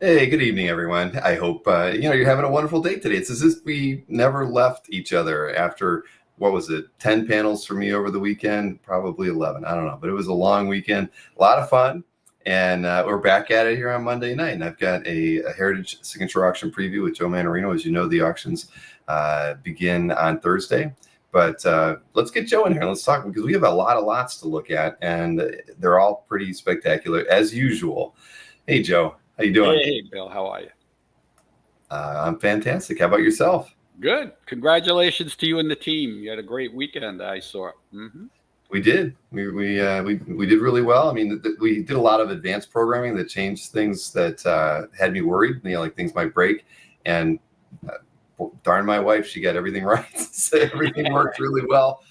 Hey, good evening, everyone. I hope you're having a wonderful day today. It's as if we never left each other after what was it, 10 panels for me over the weekend, probably 11. I don't know, but it was a long weekend, a lot of fun, and we're back at it here on Monday night. And I've got a Heritage Signature Auction preview with Joe Mannarino. As you know, the auctions begin on Thursday. But let's get Joe in here and let's talk because we have a lot of lots to look at, and they're all pretty spectacular as usual. Hey, Joe. How you doing? Hey, Bill, how are you? I'm fantastic. How about yourself? Good. Congratulations to you and the team. You had a great weekend, I saw. Mm-hmm. We did. We did really well. I mean, we did a lot of advanced programming that changed things that had me worried. Like things might break, and darn my wife, she got everything right. So everything worked really well.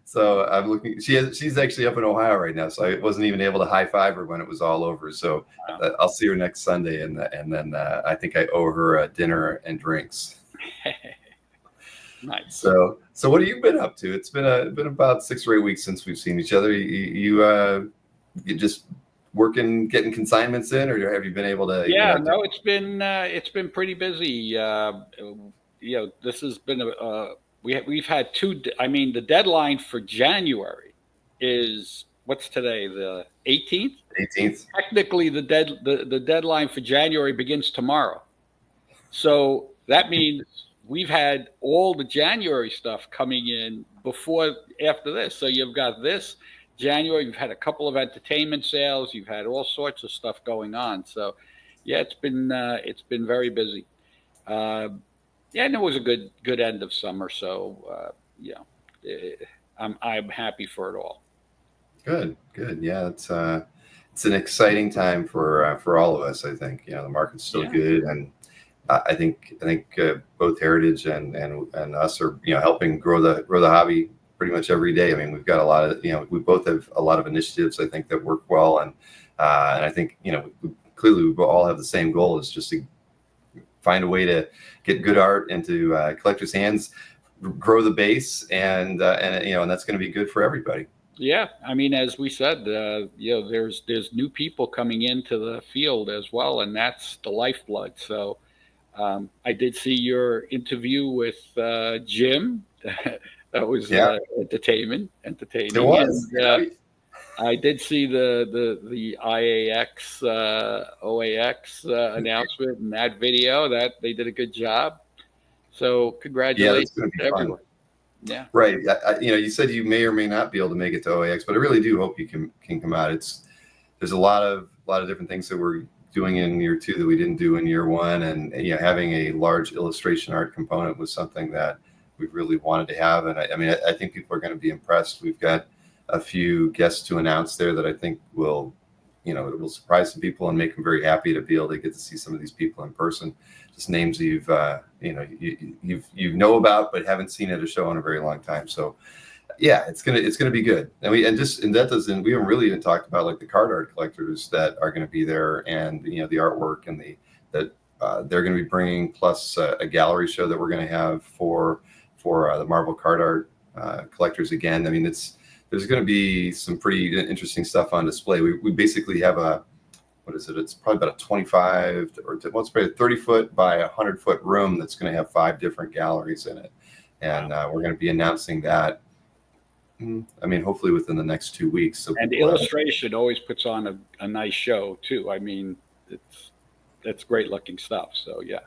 So I'm looking. She's actually up in Ohio right now, so I wasn't even able to high five her when it was all over. So I'll see her next Sunday, and then I think I owe her dinner and drinks. Nice. So what have you been up to? It's been about 6 or 8 weeks since we've seen each other. You just working, getting consignments in, or have you been able to? Yeah, no, it's been pretty busy. This has been we've had two. I mean, the deadline for January is what's today, the 18th. 18th. Technically, the deadline for January begins tomorrow. So that means we've had all the January stuff coming in after this. So you've got this January. You've had a couple of entertainment sales. You've had all sorts of stuff going on. So yeah, it's been very busy. Yeah, and it was a good end of summer. So I'm happy for it all. Good. Yeah, it's an exciting time for all of us. I think the market's still good, and I think both Heritage and us are helping grow the hobby pretty much every day. I mean, we've got a lot of we both have a lot of initiatives I think that work well, and I think clearly we all have the same goal, is just to find a way to get good art into collectors' hands, grow the base, and that's going to be good for everybody. Yeah, I mean, as we said, there's new people coming into the field as well, and that's the lifeblood. So I did see your interview with Jim. That was entertaining. It was. And, I did see the IAX OAX announcement and that video. That they did a good job. So congratulations to everyone. Yeah. Right. You said you may or may not be able to make it to OAX, but I really do hope you can come out. There's a lot of different things that we're doing in year 2 that we didn't do in year 1, and having a large illustration art component was something that we really wanted to have. And I think people are going to be impressed. We've got a few guests to announce there that I think will it will surprise some people and make them very happy to be able to get to see some of these people in person. Just names you've you know about but haven't seen at a show in a very long time. So yeah, it's gonna be good. And we haven't really even talked about like the card art collectors that are going to be there, and the artwork and that they're going to be bringing, plus a gallery show that we're going to have for the Marvel card art collectors again. I mean, there's going to be some pretty interesting stuff on display. We basically have what is it? It's probably about a 25 or it's probably a 30-foot by 100-foot room that's going to have 5 different galleries in it, and we're going to be announcing that. I mean, hopefully within the next 2 weeks. So and the illustration always puts on a nice show too. I mean, it's great looking stuff. So yeah.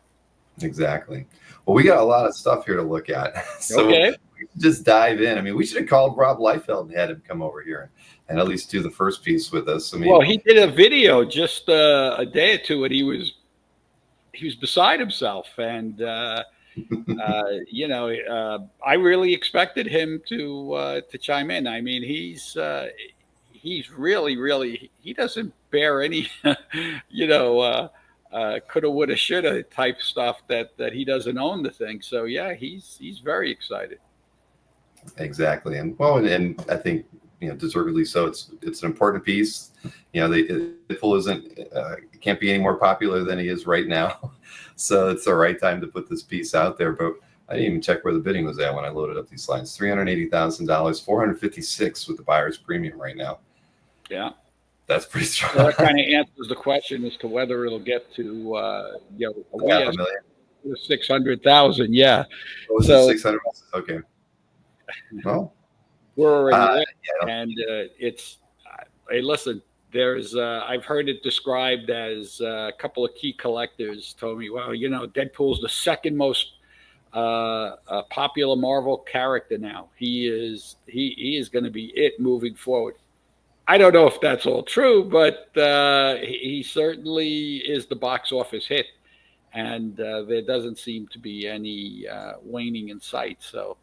Exactly. Well, we got a lot of stuff here to look at. So okay. We just dive in. I mean, we should have called Rob Liefeld and had him come over here and at least do the first piece with us. I mean, well, he did a video just a day or two, and he was beside himself. And I really expected him to chime in. I mean, he's really he doesn't bear any coulda, woulda, shoulda type stuff that he doesn't own the thing. So yeah, he's very excited. Exactly, and I think deservedly so. It's an important piece. The Deadpool can't be any more popular than he is right now, so it's the right time to put this piece out there. But I didn't even check where the bidding was at when I loaded up these slides. $380,000, $456 with the buyer's premium right now. Yeah. That's pretty strong. So that kind of answers the question as to whether it'll get to we Half a have million. 600,000. Yeah. What was So it? 600. Okay. Well, we're already there, yeah. and it's. Hey, listen. There's I've heard it described as a couple of key collectors told me, well, Deadpool's the second most popular Marvel character now. He is going to be it moving forward. I don't know if that's all true, but he certainly is the box office hit, and there doesn't seem to be any waning in sight. So,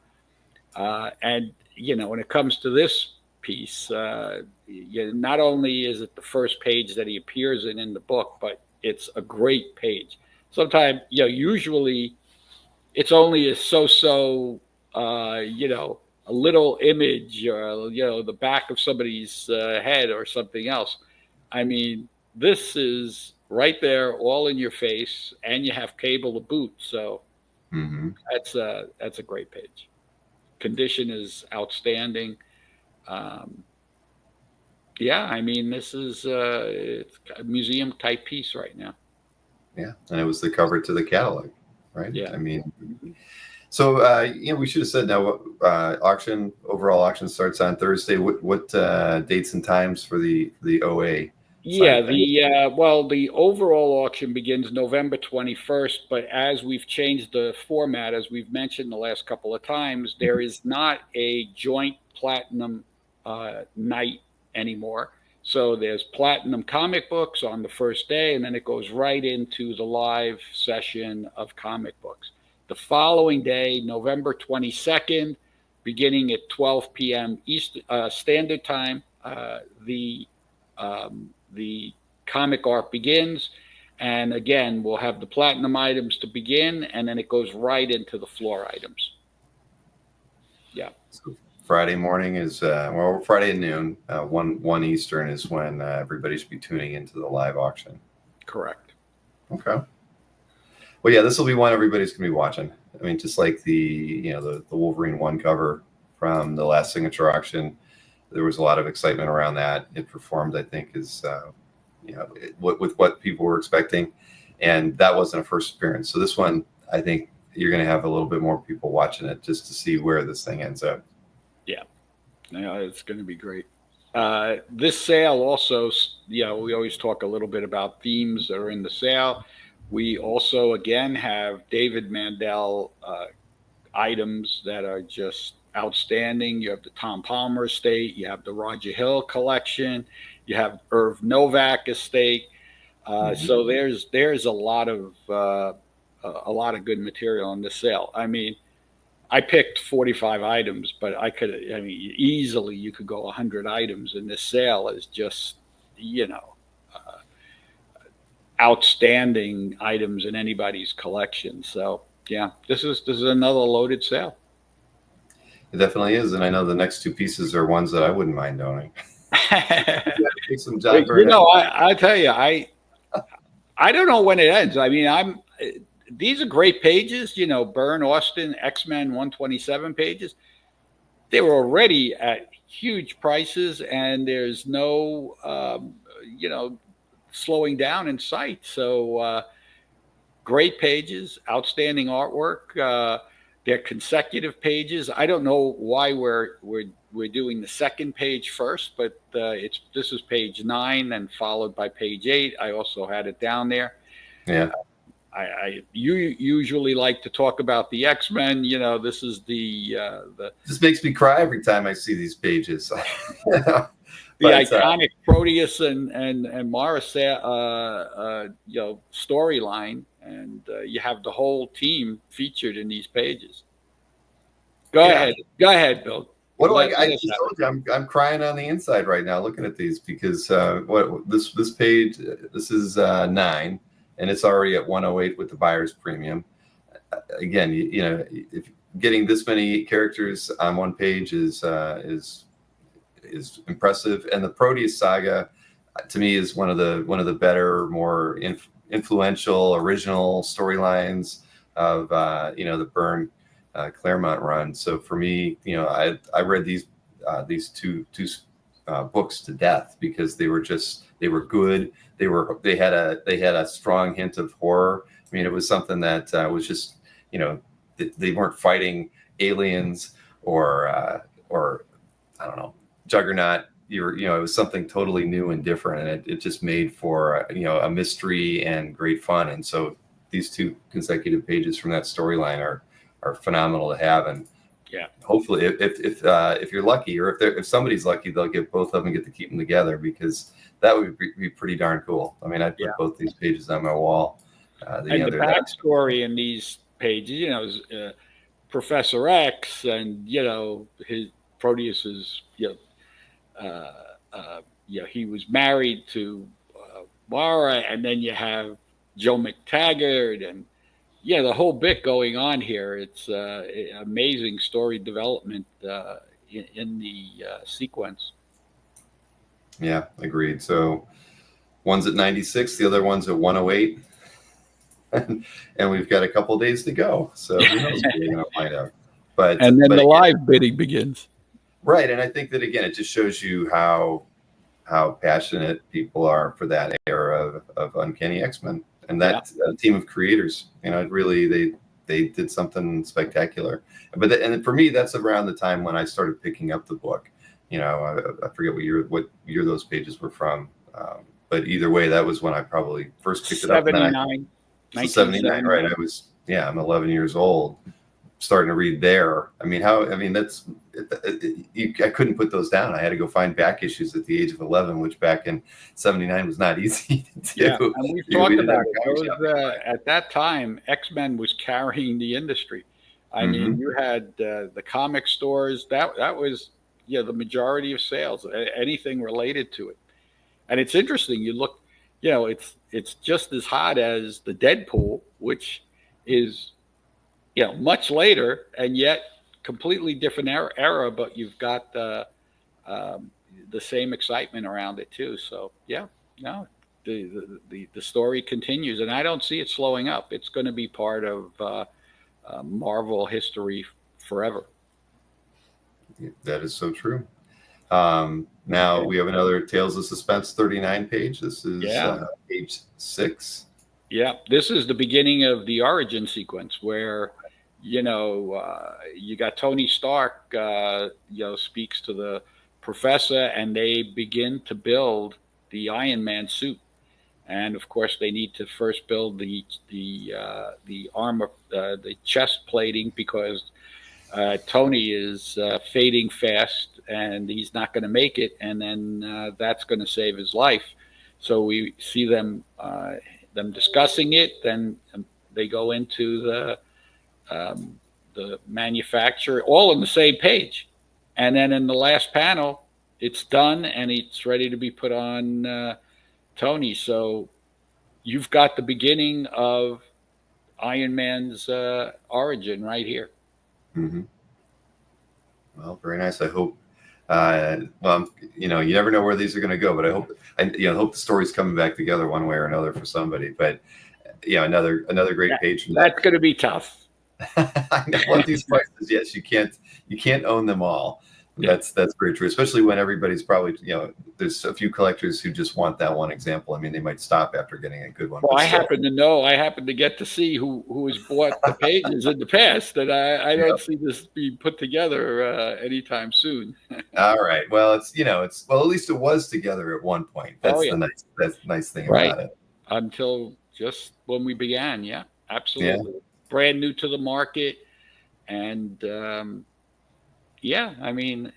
and when it comes to this piece, not only is it the first page that he appears in the book, but it's a great page. Sometimes, usually it's only a so-so, a little image or, the back of somebody's head or something else. I mean, this is right there, all in your face, and you have Cable to boot. So that's a great page. Condition is outstanding. I mean, this is it's a museum type piece right now. Yeah, and it was the cover to the catalog, right? Yeah. I mean, so we should have said now overall auction starts on Thursday. What dates and times for the OA? Yeah, the overall auction begins November 21st, but as we've changed the format, as we've mentioned the last couple of times, there is not a joint platinum night anymore. So there's platinum comic books on the first day, and then it goes right into the live session of comic books. The following day, November 22nd, beginning at 12 p.m. East Standard Time, the comic art begins. And again, we'll have the platinum items to begin, and then it goes right into the floor items. Yeah. So Friday morning is Friday at noon, 1 Eastern is when everybody should be tuning into the live auction. Correct. Okay. Well, yeah, this will be one everybody's gonna be watching. I mean, just like the Wolverine 1 cover from the last signature auction, there was a lot of excitement around that. It performed, I think, is with what people were expecting, and that wasn't a first appearance. So this one, I think you're going to have a little bit more people watching it just to see where this thing ends up. Yeah, it's going to be great. This sale also, we always talk a little bit about themes that are in the sale. We also, again, have David Mandel items that are just outstanding. You have the Tom Palmer estate, you have the Roger Hill collection, you have Irv Novak estate. So there's a lot of good material in this sale. I mean, I picked 45 items, but easily you could go 100 items in this sale as just, outstanding items in anybody's collection. So yeah, this is another loaded sale. It definitely is, and I know the next two pieces are ones that I wouldn't mind owning. Some John I tell you, I don't know when it ends. I mean, these are great pages. Byrne Austin X-Men 127 pages. They were already at huge prices, and there's no slowing down in sight. So great pages, outstanding artwork. They're consecutive pages. I don't know why we're doing the second page first, but this is page 9 and followed by page 8. I also had it down there. Yeah. You usually like to talk about the X-Men. This is the. This makes me cry every time I see these pages. The iconic Proteus and Morris storyline, and you have the whole team featured in these pages. Go ahead, Bill. What do I just told you, I'm crying on the inside right now looking at these because this page, this is 9, and it's already at 108 with the buyer's premium. Again, if getting this many characters on one page is impressive, and the Proteus saga to me is one of the better, more influential, original storylines of the Byrne Claremont run. So for me, I read these two books to death because they were good. They had a strong hint of horror. I mean, it was something that was just, they weren't fighting aliens or I don't know, Juggernaut. It was something totally new and different, and it just made for a mystery and great fun. And so these 2 consecutive pages from that storyline are phenomenal to have. And yeah, hopefully, if you're lucky, or if somebody's lucky, they'll get both of them and get to keep them together, because that would be pretty darn cool. I mean, I put both these pages on my wall. And the backstory in these pages, is Professor X, and his Proteus's, he was married to Mara, and then you have Joe McTaggart, and the whole bit going on here. It's amazing story development in the sequence. Yeah, agreed. So one's at 96, the other one's at 108, and we've got a couple days to go. So who knows what we're going to find out. And then the live bidding begins. Right, and I think that again, it just shows you how passionate people are for that era of Uncanny X-Men, and that team of creators. Really they did something spectacular. And for me, that's around the time when I started picking up the book. I forget what year those pages were from, but either way, that was when I probably first picked it up. 79. 79, right? I'm 11 years old, starting to read there. I couldn't put those down. I had to go find back issues at the age of 11, which back in 79 was not easy to do. Yeah, and we've talked about it. At that time, X-Men was carrying the industry. I mean, you had the comic stores. That was the majority of sales, anything related to it. And it's interesting. You look, it's just as hot as the Deadpool, which is much later, and yet completely different era, but you've got the same excitement around it too. So the story continues, and I don't see it slowing up. It's going to be part of Marvel history forever. That is so true. Now we have another Tales of Suspense 39 page. This is page 6. Yeah, this is the beginning of the origin sequence where you got Tony Stark, speaks to the professor, and they begin to build the Iron Man suit. And of course, they need to first build the armor, the chest plating, because Tony is fading fast, and he's not going to make it. And then that's going to save his life. So we see them discussing it. Then they go into the manufacturer, all on the same page. And then in the last panel, it's done, and it's ready to be put on Tony. So you've got the beginning of Iron Man's origin right here. Mm-hmm. Well, very nice. I hope. You never know where these are going to go, but I hope the story's coming back together one way or another for somebody. But another great page. That's going to be tough. I know what these prices. Yes, you can't own them all. Yeah. That's very true, especially when everybody's probably, there's a few collectors who just want that one example. I mean, they might stop after getting a good one. Well, I happen to get to see who has bought the pages in the past, and I don't see this being put together anytime soon. All right. Well, at least it was together at one point. That's the nice thing about it. Until just when we began. Yeah, absolutely. Yeah. Brand new to the market. And, I mean,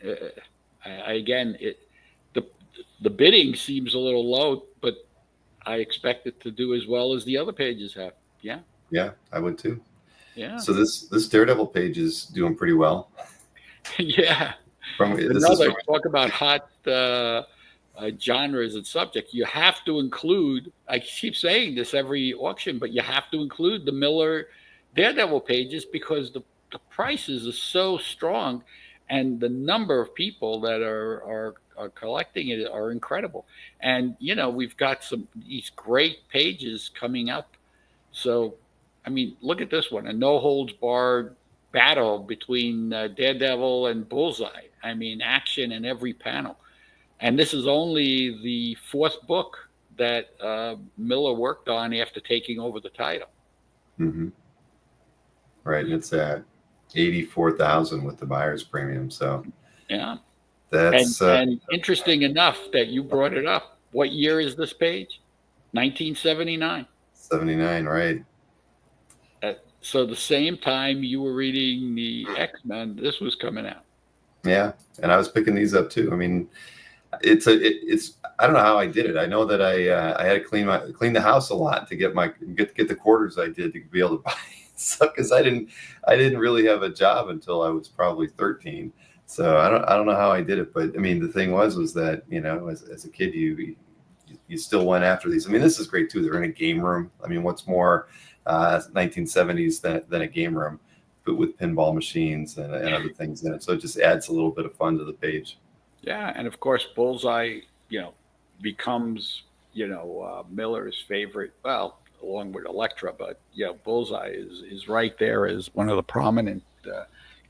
the bidding seems a little low, but I expect it to do as well as the other pages have. Yeah. Yeah, I would too. Yeah. So this Daredevil page is doing pretty well. Yeah. Talk about hot genres and subject. You have to include, I keep saying this every auction, but you have to include the Miller Daredevil pages because the prices are so strong, and the number of people that are collecting it are incredible. And we've got these great pages coming up. So, I mean, look at this one: a no holds barred battle between Daredevil and Bullseye. I mean, action in every panel. And this is only the fourth book that Miller worked on after taking over the title. Mm-hmm. Right, and it's at 84,000 with the buyer's premium. So Yeah. that's And interesting enough that you brought it up. What year is this page? 1979. 79, right? So the same time you were reading the X-Men, this was coming out. Yeah, and I was picking these up too. I mean, it's I don't know how I did it. I know that I had to clean the house a lot to get the quarters I did to be able to buy stuff, because I didn't really have a job until I was probably 13. So I don't know how I did it, but I mean the thing was that, you know, as a kid you still went after these. I mean, this is great too. They're in a game room. I mean, what's more 1970s than a game room, but with pinball machines and other things in it. So it just adds a little bit of fun to the page. Yeah, and of course Bullseye, becomes Miller's favorite. Well, along with Elektra, but Bullseye is right there as one of the prominent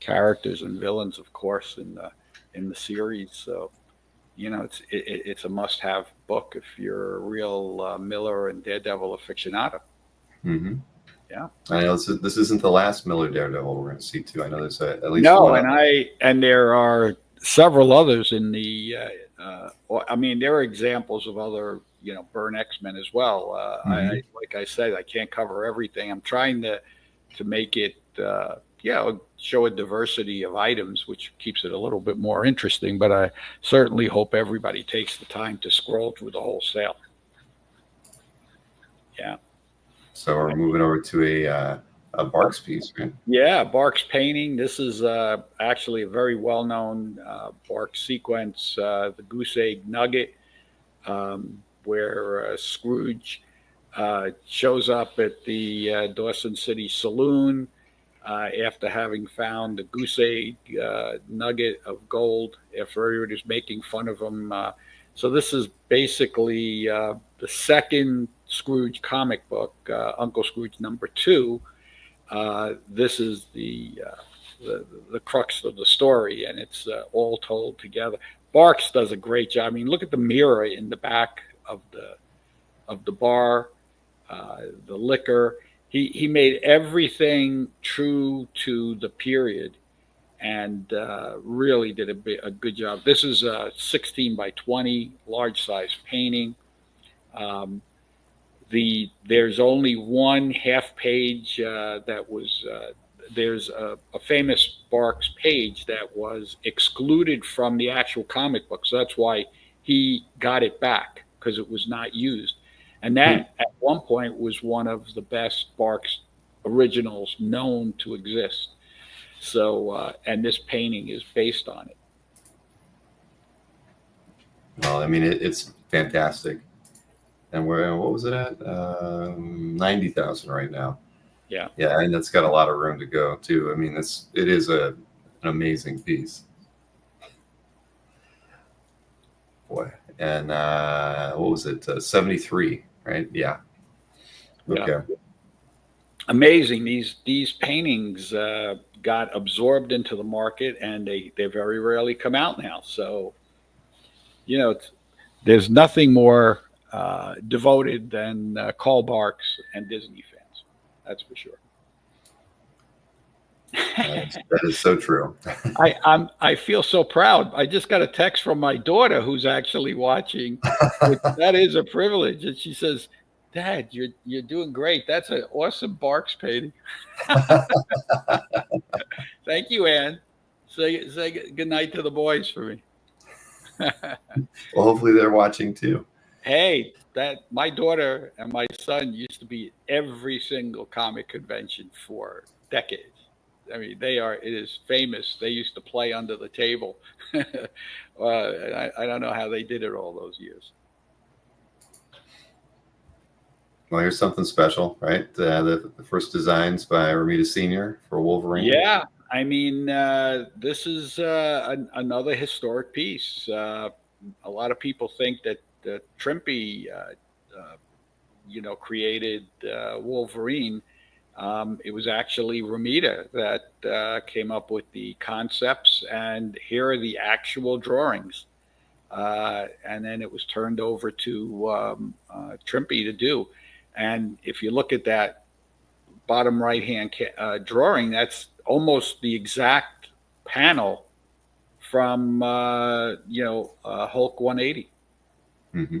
characters and villains, of course, in the series. So it's a must-have book if you're a real Miller and Daredevil aficionado. Mm-hmm. Yeah, I know this isn't the last Miller Daredevil we're going to see too. I know there's at least no, one. and there are several others in the. I mean, there are examples of other Burn X-Men as well. Like I said, I can't cover everything. I'm trying to make it show a diversity of items, which keeps it a little bit more interesting. But I certainly hope everybody takes the time to scroll through the whole sale. Yeah. So we're moving over to a Barks piece, right? Yeah, Barks painting. This is actually a very well-known Barks sequence, the Goose Egg Nugget, where Scrooge shows up at the Dawson City Saloon after having found the goose egg nugget of gold, after everybody's making fun of him. So this is basically the second Scrooge comic book, Uncle Scrooge #2. This is the crux of the story, and it's all told together. Barks does a great job. I mean, look at the mirror in the back of the bar, the liquor. He made everything true to the period, and really did a good job. This is a 16 by 20 large size painting. There's only one half page that was there's a famous Barks page that was excluded from the actual comic book, so that's why he got it back, because it was not used. And that at one point was one of the best Barks originals known to exist. So and this painting is based on it. Well, I mean, it's fantastic. And what was it at? 90,000 right now. Yeah. Yeah, and it's got a lot of room to go too. I mean, it is an amazing piece. Boy, and what was it? 73, right? Yeah. Okay. Yeah. Amazing. These paintings got absorbed into the market, and they very rarely come out now. So, there's nothing more devoted than Carl Barks and Disney fans. That's for sure. That is so true. I feel so proud. I just got a text from my daughter, who's actually watching. That is a privilege, and she says, "Dad, you're doing great. That's an awesome Barks painting." Thank you, Ann. Say good night to the boys for me. Well, hopefully they're watching too. Hey, my daughter and my son used to be at every single comic convention for decades. I mean, it is famous. They used to play under the table. I don't know how they did it all those years. Well, here's something special, right? The first designs by Romita Sr. for Wolverine. Yeah, I mean, this is another historic piece. A lot of people think that Trimpe, created Wolverine. It was actually Romita that came up with the concepts, and here are the actual drawings. and then it was turned over to Trimpe to do. And if you look at that bottom right hand drawing, that's almost the exact panel from Hulk 180, Mm-hmm.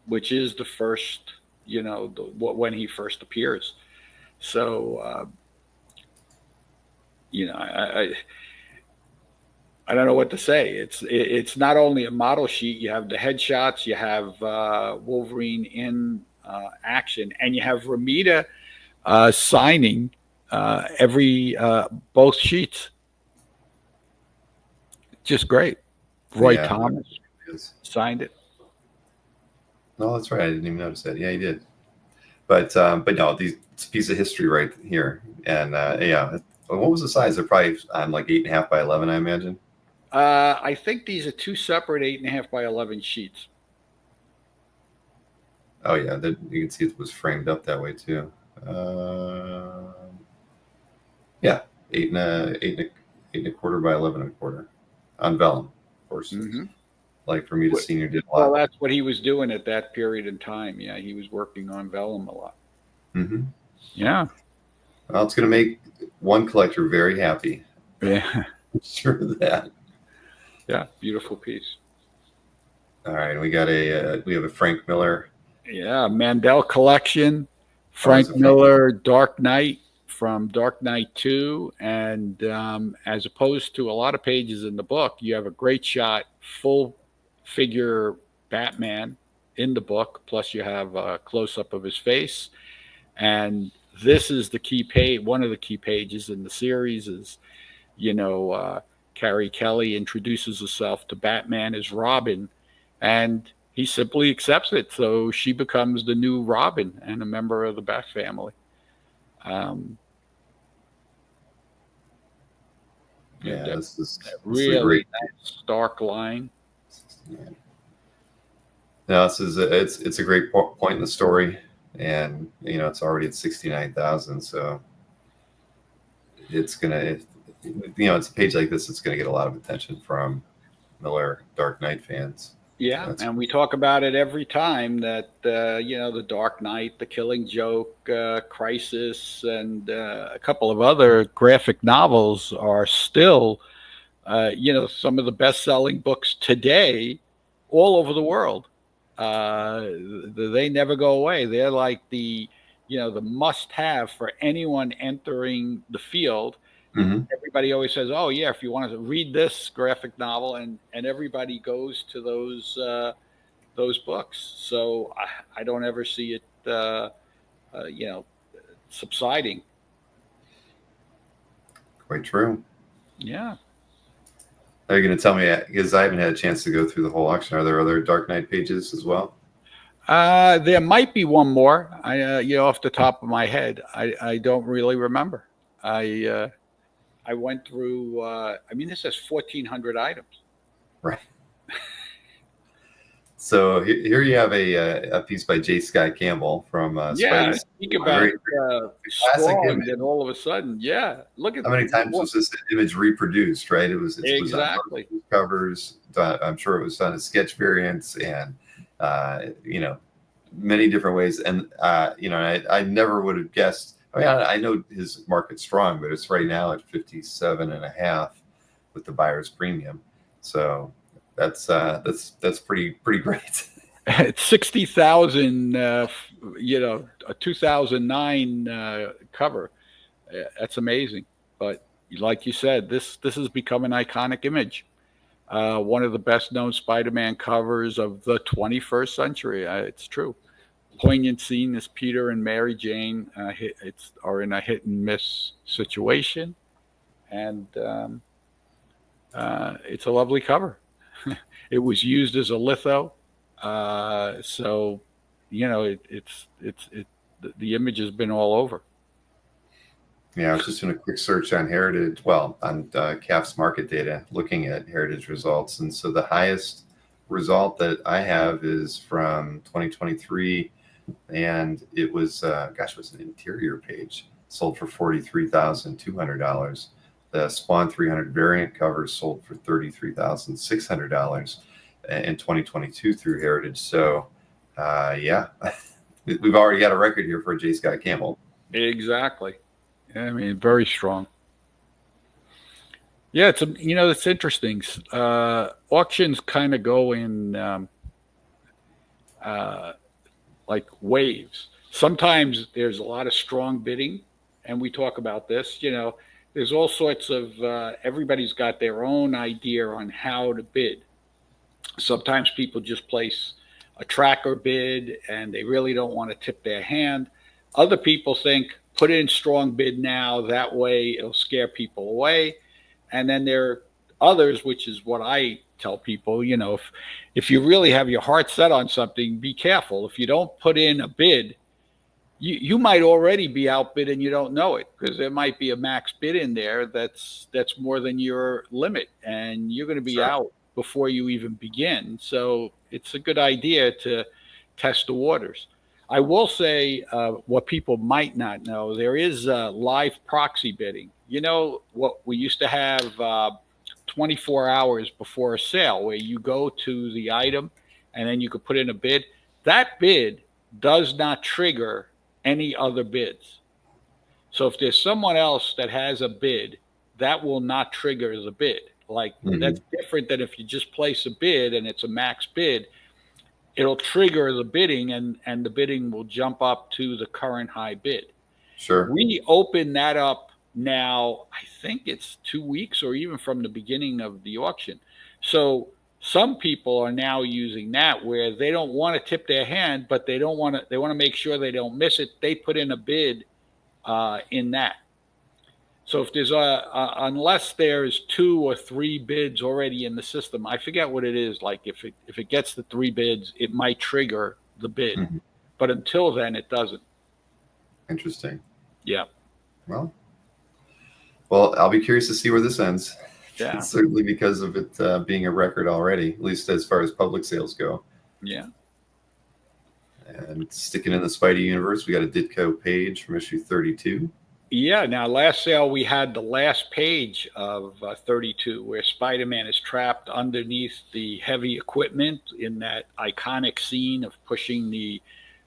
which is the first, when he first appears. So I don't know what to say. It's not only a model sheet. You have the headshots. You have Wolverine in action, and you have Romita signing every both sheets. Just great. Roy Thomas signed it. No, that's right. I didn't even notice that. Yeah, he did. But no, it's a piece of history right here. And what was the size? They're probably on like 8.5 by 11, I imagine. I think these are two separate 8.5 by 11 sheets. Oh yeah, you can see it was framed up that way too. Yeah, 8.25 by 11.25 on vellum, of course. Mm-hmm. Like Romita Senior did a lot. Well, that's what he was doing at that period in time. Yeah, he was working on vellum a lot. Mm-hmm. Yeah. Well, it's going to make one collector very happy. Yeah. I'm sure of that. Yeah, beautiful piece. All right, we have a Frank Miller. Yeah, Mandel collection. Frank Miller, Dark Knight from Dark Knight 2. And as opposed to a lot of pages in the book, you have a great shot, full figure Batman in the book. Plus you have a close-up of his face. And this is the key page. One of the key pages in the series is, Carrie Kelly introduces herself to Batman as Robin, and he simply accepts it. So she becomes the new Robin and a member of the Bat family. This is really great. Nice stark line. Yeah. No, it's a great point in the story, and it's already at 69,000, so it's it's a page like this. It's gonna get a lot of attention from Miller Dark Knight fans. Yeah, and we talk about it every time that the Dark Knight, the Killing Joke, Crisis, and a couple of other graphic novels are still, some of the best-selling books today, all over the world. They never go away. They're like the must-have for anyone entering the field. Mm-hmm. Everybody always says, "Oh yeah, if you want to read this graphic novel," and everybody goes to those books. So I don't ever see it, subsiding. Quite true. Yeah. Are you going to tell me, because I haven't had a chance to go through the whole auction, are there other Dark Knight pages as well? There might be one more. Off the top of my head, I don't really remember. I went through, this has 1,400 items. Right. So here you have a piece by J. Scott Campbell from Spidey. Speak about classic image. And all of a sudden, look at how many times was this image reproduced, right? It was exactly on covers. I'm sure it was done as sketch variants and, many different ways. And, I never would have guessed. I know his market's strong, but it's right now at 57.5 with the buyer's premium. So that's pretty great. It's 60,000. A 2009 cover. That's amazing. But like you said, this has become an iconic image. One of the best known Spider-Man covers of the 21st century. It's true. Poignant scene as Peter and Mary Jane are in a hit and miss situation, and it's a lovely cover. It was used as a litho, so the image has been all over. Yeah, I was just doing a quick search on Heritage, on CAF's market data, looking at Heritage results, and so the highest result that I have is from 2023. And it was, it was an interior page, sold for $43,200. The Spawn 300 variant cover sold for $33,600. in 2022 through Heritage. So, yeah, we've already got a record here for J. Scott Campbell. Exactly. I mean, very strong. Yeah, it's interesting. Auctions kind of go in like waves. Sometimes there's a lot of strong bidding, and we talk about this. There's all sorts of everybody's got their own idea on how to bid. Sometimes people just place a tracker bid and they really don't want to tip their hand. Other people think put in strong bid now, that way it'll scare people away. And then there are others, which is what I tell people, if you really have your heart set on something, be careful. If you don't put in a bid, you might already be outbid and you don't know it, because there might be a max bid in there that's more than your limit, and you're going to be out before you even begin. So it's a good idea to test the waters. I will say what people might not know, there is live proxy bidding. What we used to have 24 hours before a sale, where you go to the item and then you could put in a bid. That bid does not trigger any other bids. So if there's someone else that has a bid, that will not trigger the bid. That's different than if you just place a bid and it's a max bid. It'll trigger the bidding, and the bidding will jump up to the current high bid. Sure. We open that up now, I think it's 2 weeks or even from the beginning of the auction. So some people are now using that, where they don't want to tip their hand, but they want to make sure they don't miss it. They put in a bid in that. So if there's unless there's 2 or 3 bids already in the system, I forget what it is. Like if it gets the 3 bids, it might trigger the bid, but until then, it doesn't. Interesting. Yeah. Well, I'll be curious to see where this ends. Yeah. Certainly because of it being a record already, at least as far as public sales go. Yeah. And sticking in the Spidey universe, we got a Ditko page from issue 32. Yeah. Now, last sale, we had the last page of 32, where Spider-Man is trapped underneath the heavy equipment in that iconic scene of pushing the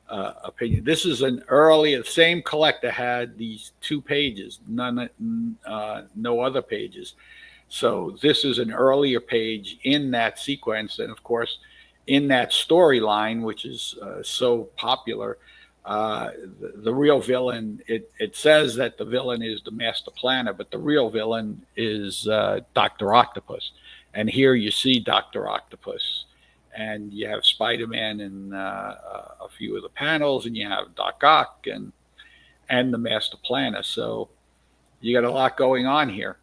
opinion. This is the same collector had these 2 pages, no other pages. So this is an earlier page in that sequence. And of course, in that storyline, which is so popular, the real villain, it says that the villain is the Master Planner, but the real villain is Dr. Octopus. And here you see Dr. Octopus, and you have Spider-Man in a few of the panels, and you have Doc Ock and the Master Planner. So you got a lot going on here.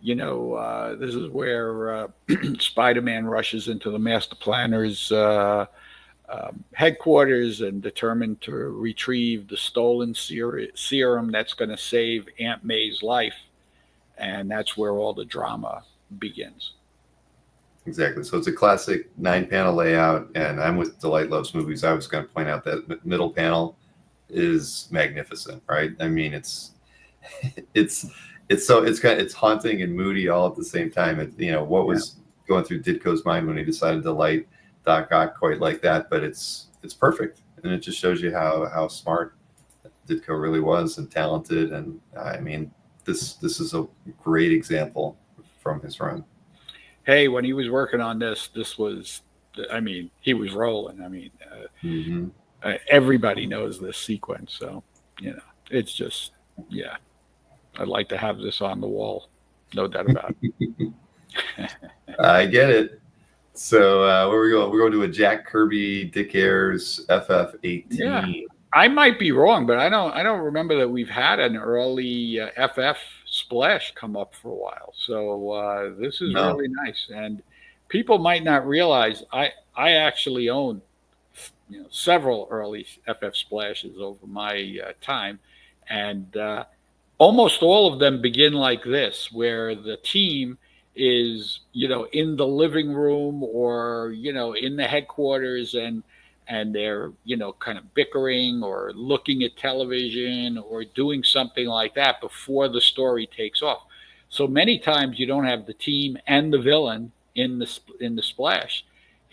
This is where Spider-Man rushes into the Master Planner's headquarters and determined to retrieve the stolen serum that's going to save Aunt May's life. And that's where all the drama begins. Exactly. So it's a classic 9-panel layout, and I'm with Delight Loves Movies. I was going to point out that middle panel is magnificent, right? I mean, it's haunting and moody all at the same time. What was going through Ditko's mind when he decided to light Doc Ock quite like that, but it's perfect, and it just shows you how smart Ditko really was and talented. And I mean, this is a great example from his run. Hey, when he was working on this was, I mean, he was rolling. I mean, everybody knows this sequence, so it's just, yeah. I'd like to have this on the wall, no doubt about it. I get it. So where we go? We're going to a Jack Kirby, Dick Ayers, FF18. Yeah, I might be wrong, but I don't remember that we've had an early FF splash come up for a while. So this is really nice, and people might not realize I actually own several early FF splashes over my time, and almost all of them begin like this, where the team is, in the living room or, in the headquarters, and they're, kind of bickering or looking at television or doing something like that before the story takes off. So many times you don't have the team and the villain in the splash.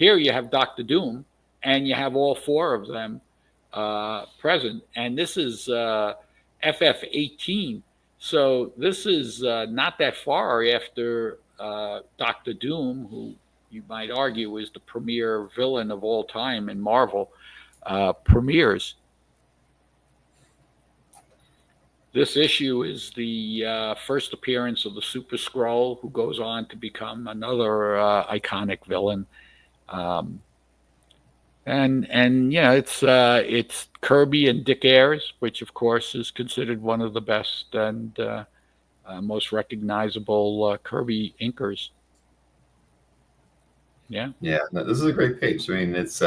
Here you have Doctor Doom, and you have all four of them present, and this is FF18. So this is not that far after Doctor Doom, who you might argue is the premier villain of all time in Marvel, premieres. This issue is the first appearance of the Super Skrull, who goes on to become another iconic villain. And it's Kirby and Dick Ayers, which of course is considered one of the best and most recognizable Kirby inkers. Yeah. Yeah, no, this is a great page. I mean, it's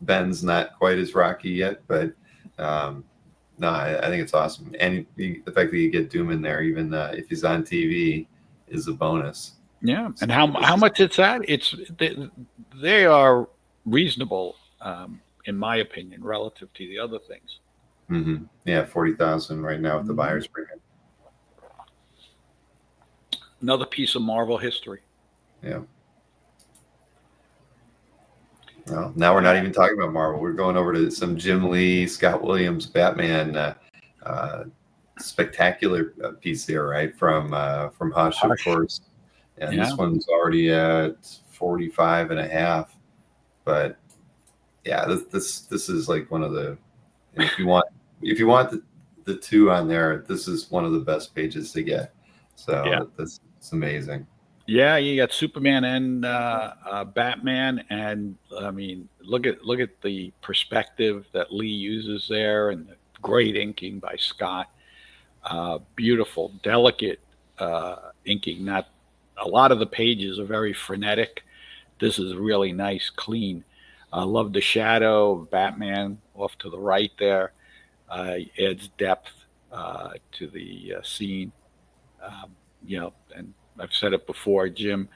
Ben's not quite as rocky yet, but no, I think it's awesome. And the fact that you get Doom in there, even if he's on TV, is a bonus. Yeah, and how much it's at? They are reasonable, in my opinion, relative to the other things. Mm-hmm. Yeah, 40,000 right now with the buyer's premium. Another piece of Marvel history. Yeah. Well, now we're not even talking about Marvel. We're going over to some Jim Lee, Scott Williams, Batman, spectacular piece there, right? From Hush, of course. And this one's already at 45 and a half. But yeah, this is like one of the, if you want the two on there, this is one of the best pages to get. So it's amazing. Yeah, you got Superman and Batman, and I mean, look at the perspective that Lee uses there, and the great inking by Scott. Beautiful, delicate inking. Not a lot of the pages are very frenetic. This is really nice, clean. I love the shadow of Batman off to the right there. Adds depth to the scene. And I've said it before, Jim.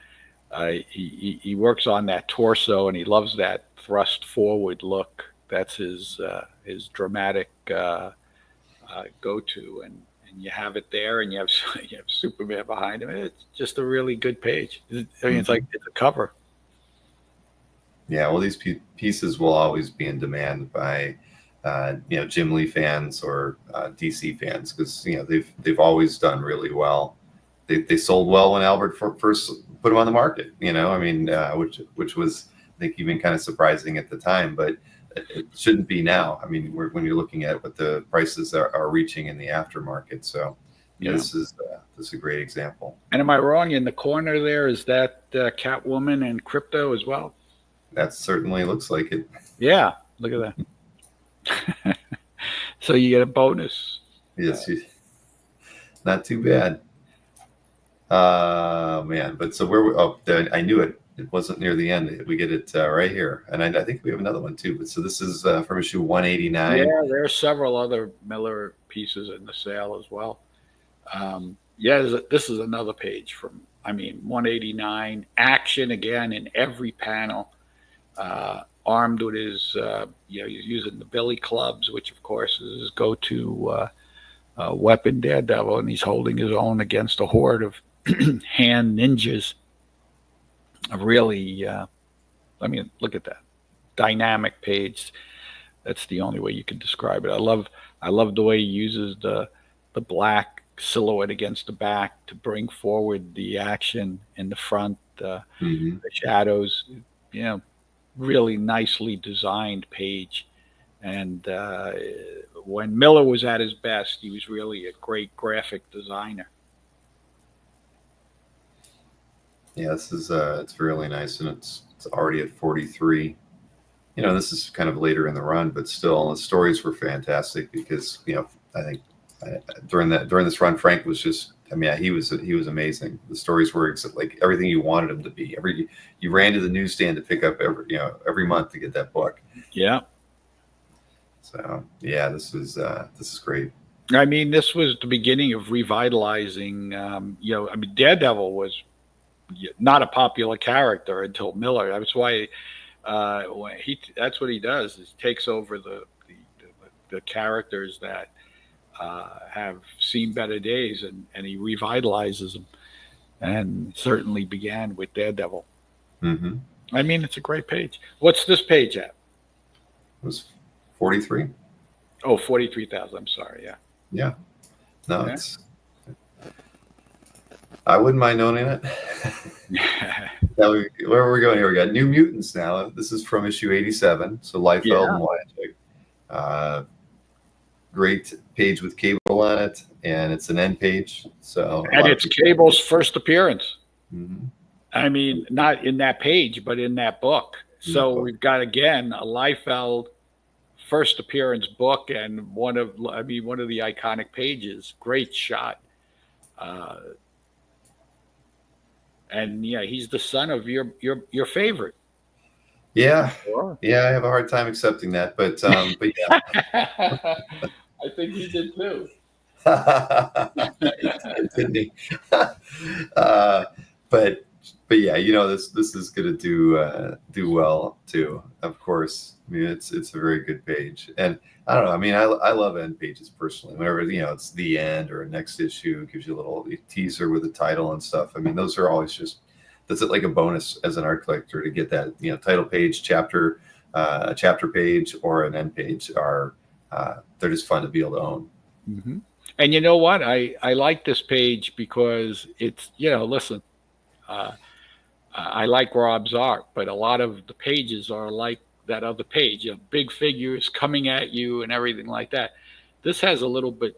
He works on that torso, and he loves that thrust forward look. That's his dramatic go-to, and you have it there, and you have Superman behind him. It's just a really good page. I mean, it's like it's a cover. Yeah, well, these pieces will always be in demand by Jim Lee fans or DC fans, because they've always done really well. They sold well when Albert first put them on the market. I mean, which was, I think, even kind of surprising at the time, but it shouldn't be now. I mean, when you're looking at what the prices are reaching in the aftermarket. So this is a great example. And am I wrong? In the corner there, is that Catwoman and Crypto as well? That certainly looks like it. Yeah, look at that. So you get a bonus. Yes, not too bad. Man, but so I knew it. It wasn't near the end. We get it right here, and I think we have another one too. But so this is from issue 189. Yeah, there are several other Miller pieces in the sale as well. This is another page from 189. Action again in every panel. Armed with his, he's using the billy clubs, which of course is his go-to weapon, Daredevil, and he's holding his own against a horde of hand ninjas. Really, look at that dynamic page. That's the only way you can describe it. I love the way he uses the black silhouette against the back to bring forward the action in the front, the shadows. Really nicely designed page. And when Miller was at his best, he was really a great graphic designer. Yeah, this is it's really nice, and it's already at 43. This is kind of later in the run, but still, the stories were fantastic because I think during this run, Frank was just, he was amazing. The stories were like everything you wanted them to be. You ran to the newsstand to pick up every month to get that book. Yeah. So yeah, this is great. This was the beginning of revitalizing. Daredevil was not a popular character until Miller. That's why that's what he does, is takes over the characters that have seen better days, and he revitalizes them, and certainly began with Daredevil. I mean, it's a great page. What's this page at? It was 43. Oh, 43,000. I'm sorry. Yeah. Yeah. No, Okay. I wouldn't mind owning it. Now where are we going here? We got New Mutants now. This is from issue 87. So Liefeld and Wyatt. Great page with Cable on it, and it's an end page. So and it's Cable's first appearance. Mm-hmm. I mean, not in that page, but in that book. So we've got again a Liefeld first appearance book, and one of the iconic pages. Great shot. And yeah, he's the son of your favorite. Yeah, Sure. Yeah, I have a hard time accepting that, but yeah, I think he did too. Didn't he? But yeah, this is going to do well too. Of course, I mean it's a very good page, and I don't know. I mean, I love end pages personally. Whenever it's the end or a next issue, gives you a little teaser with the title and stuff. I mean, those are always that's like a bonus as an art collector to get that title page, chapter, a chapter page, or an end page. They're just fun to be able to own. Mm-hmm. And you know what? I like this page because it's listen. I like Rob's art, but a lot of the pages are like that other page, big figures coming at you and everything like that. This has a little bit,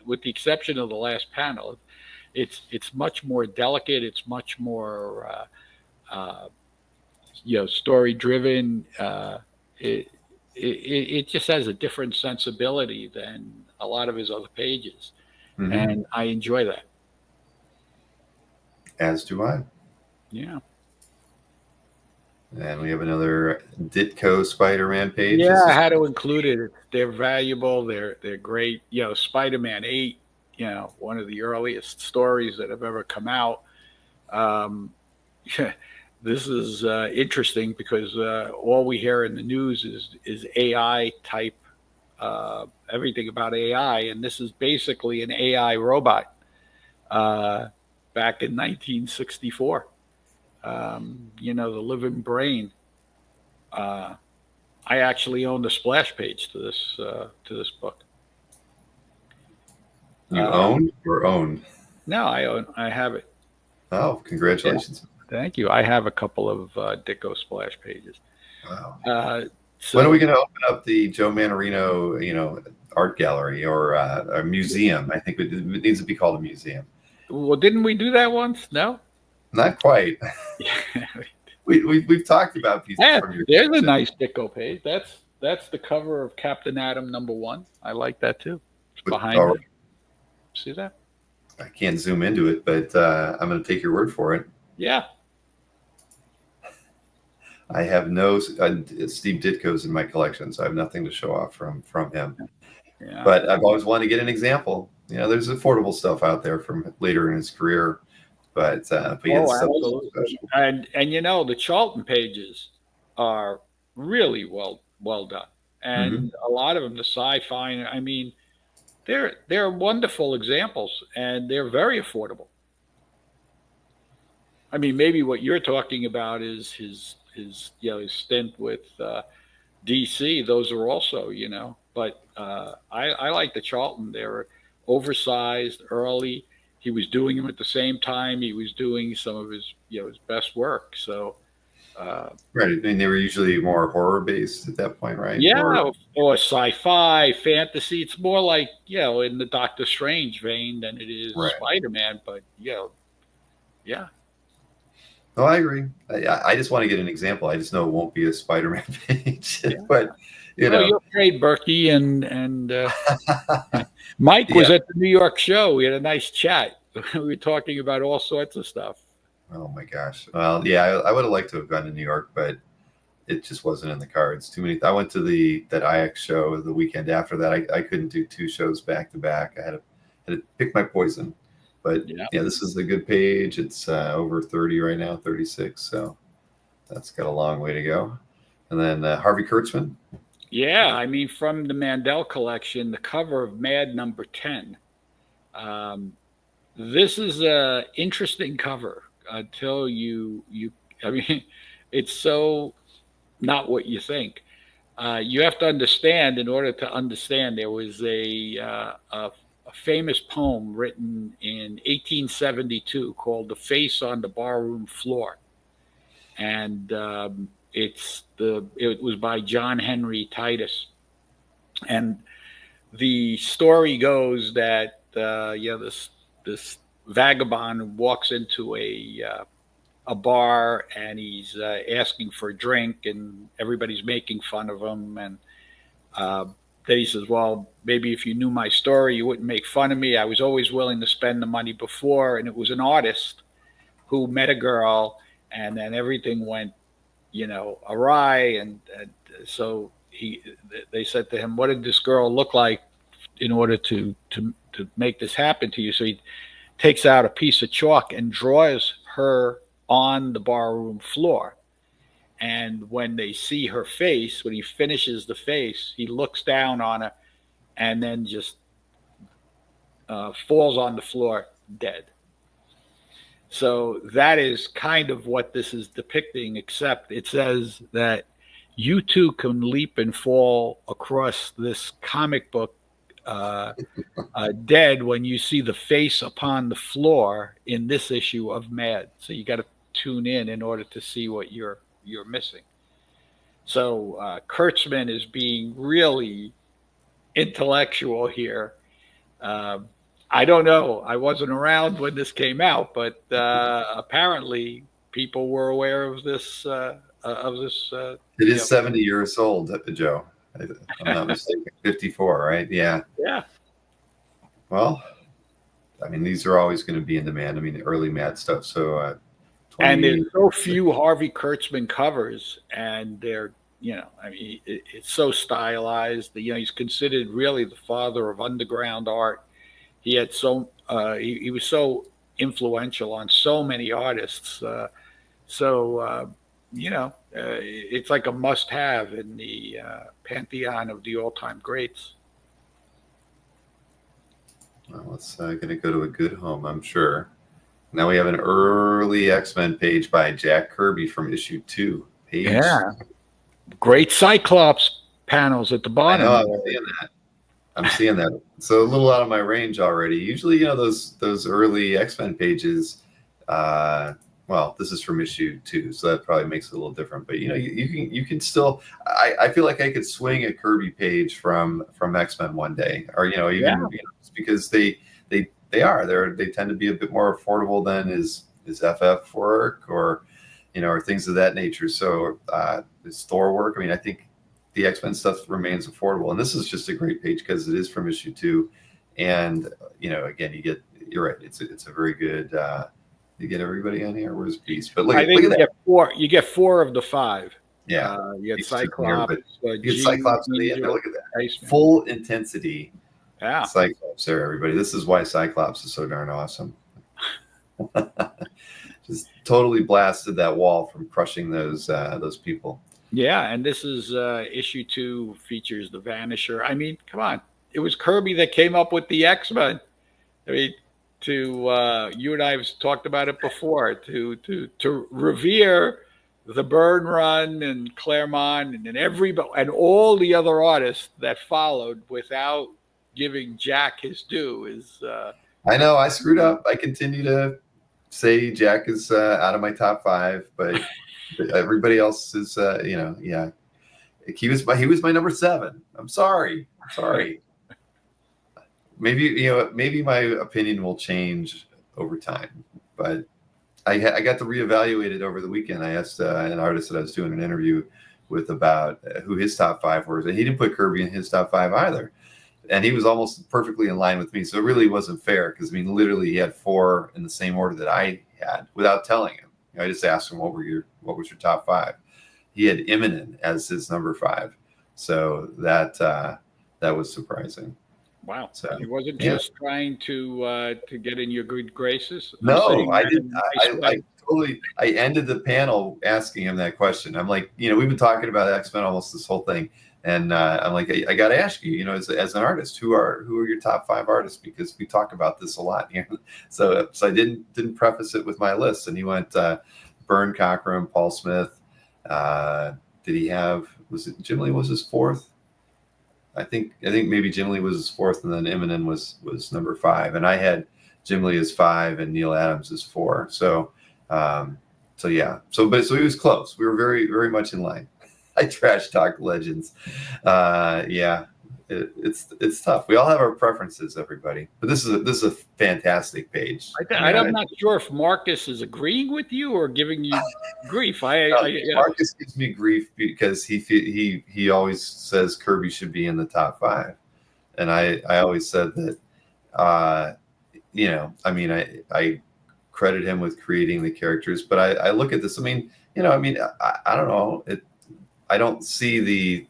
with the exception of the last panel, it's much more delicate. It's much more, story driven. It just has a different sensibility than a lot of his other pages, Mm-hmm. and I enjoy that. As do I. Yeah. And we have another Ditko Spider-Man page. Yeah, I had to include it. They're valuable. They're great. Spider-Man 8, one of the earliest stories that have ever come out. This is interesting because all we hear in the news is AI type, everything about AI. And this is basically an AI robot back in 1964. The living brain. I actually own the splash page to this book. You own or own? No, I have it. Oh, congratulations! Yeah. Thank you. I have a couple of Ditko splash pages. Wow. So, when are we going to open up the Joe Mannarino, art gallery or a museum? I think it needs to be called a museum. Well, didn't we do that once? No. Not quite. We've talked about pieces. There's a nice Ditko page. That's the cover of Captain Atom #1. I like that too. It's behind it. See that? I can't zoom into it, but I'm going to take your word for it. Yeah. I have no Steve Ditko's in my collection, so I have nothing to show off from him. Yeah. But I've always wanted to get an example. There's affordable stuff out there from later in his career. But yeah, absolutely. And the Charlton pages are really well done, and a lot of them, the sci-fi. I mean, they're wonderful examples, and they're very affordable. I mean, maybe what you're talking about is his stint with DC. Those are also but I like the Charlton. They're oversized, early. He was doing them at the same time he was doing some of his his best work. So right. I mean, they were usually more horror based at that point, right? Yeah, or sci-fi, fantasy. It's more like in the Doctor Strange vein than it is Spider-Man. But yeah. No, I agree. I just want to get an example. I just know it won't be a Spider-Man page, but you're afraid, Berkey, and Mike was at the New York show. We had a nice chat. We were talking about all sorts of stuff. Oh my gosh! Well, yeah, I would have liked to have gone to New York, but it just wasn't in the cards. Too many. I went to that IX show the weekend after that. I couldn't do 2 shows back to back. I had to pick my poison. But yeah, this is a good page. It's over 30 right now, 36. So that's got a long way to go. And then Harvey Kurtzman. Yeah, I mean, from the Mandel collection, the cover of Mad #10. This is a interesting cover until you I mean, it's so not what you think. You have to understand. In order to understand, there was a famous poem written in 1872 called "The Face on the Barroom Floor," and it was by John Henry Titus, and the story goes that this vagabond walks into a bar, and he's asking for a drink, and everybody's making fun of him, and then he says, "Well, maybe if you knew my story, you wouldn't make fun of me. I was always willing to spend the money before," and it was an artist who met a girl, and then everything went, awry, and so they said to him, "What did this girl look like in order to make this happen to you?" So he takes out a piece of chalk and draws her on the barroom floor. And when they see her face, when he finishes the face, he looks down on her and then just falls on the floor dead. So that is kind of what this is depicting, except it says that you too can leap and fall across this comic book dead when you see the face upon the floor in this issue of Mad. So you got to tune in order to see what you're missing. So Kurtzman is being really intellectual here. I don't know. I wasn't around when this came out, but apparently people were aware of this. It is 70 years old, Joe. I'm not mistaken. 54, right? Yeah. Yeah. Well, I mean, these are always going to be in demand. I mean, the early Mad stuff. So, and there's so few Harvey Kurtzman covers, and they're, I mean, it's so stylized. He's considered really the father of underground art. He had he was so influential on so many artists. It's like a must-have in the pantheon of the all-time greats. Well, it's going to go to a good home, I'm sure. Now we have an early X-Men page by Jack Kirby from issue 2. Yeah, great Cyclops panels at the bottom. I know, I'm seeing that. So a little out of my range already. Usually, those early X-Men pages. Well, this is from issue 2, so that probably makes it a little different. But you can still. I feel like I could swing a Kirby page from X-Men one day, or just because they tend to be a bit more affordable than is FF work or things of that nature. So this Thor work. I mean, I think the X-Men stuff remains affordable, and this is just a great page because it is from issue 2, and again, you're right. It's a very good. You get everybody on here. Where's Beast? But I think you get 4 of the 5. Yeah, you get Cyclops. You get Cyclops at the end. Look at that. Iceman. Full intensity. Yeah, Cyclops there, everybody. This is why Cyclops is so darn awesome. Just totally blasted that wall from crushing those people. Yeah, and this is issue 2 features the Vanisher. I mean, come on, it was Kirby that came up with the X-Men. I mean, you and I have talked about it before. To revere the Byrne Run and Claremont and all the other artists that followed without giving Jack his due is. I know I screwed up. I continue to say Jack is out of my top 5, but everybody else is. Yeah, he was my number 7. I'm sorry. Maybe my opinion will change over time, but I got to reevaluate it over the weekend. I asked an artist that I was doing an interview with about who his top 5 were, and he didn't put Kirby in his top 5 either. And he was almost perfectly in line with me. So it really wasn't fair because, I mean, literally he had 4 in the same order that I had without telling him. I just asked him, what was your top 5? He had Imminent as his number 5. So that was surprising. Wow. So he wasn't just trying to get in your good graces. No, I didn't. I ended the panel asking him that question. I'm like, we've been talking about X-Men almost this whole thing. And I'm like, I got to ask you, as an artist, who are your top 5 artists? Because we talk about this a lot here. So I didn't preface it with my list. And he went Byrne Cochran, Paul Smith. Did he have? Was it Jim Lee was his fourth? I think maybe Jim Lee was his fourth, and then Immonen was number 5, and I had Jim Lee as 5 and Neil Adams as 4. So yeah. So he was close. We were very, very much in line. I trash talk Legends. Yeah. It's tough. We all have our preferences, everybody. But this is a fantastic page. I'm not sure if Marcus is agreeing with you or giving you grief. Marcus gives me grief because he always says Kirby should be in the top 5, and I always said that. I credit him with creating the characters, but I look at this. I don't know. I don't see the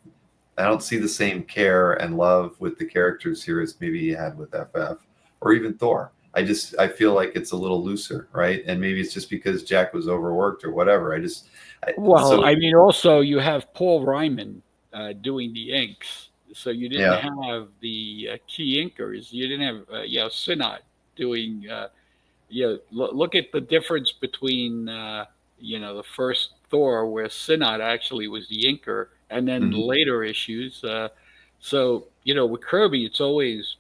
same care and love with the characters here as maybe he had with FF or even Thor. I feel like it's a little looser, right? And maybe it's just because Jack was overworked or whatever. Also you have Paul Ryman doing the inks, so you didn't have the key inkers. You didn't have Sinnott doing. Look at the difference between the first Thor, where Sinnott actually was the inker, and then later issues. With Kirby, it's always,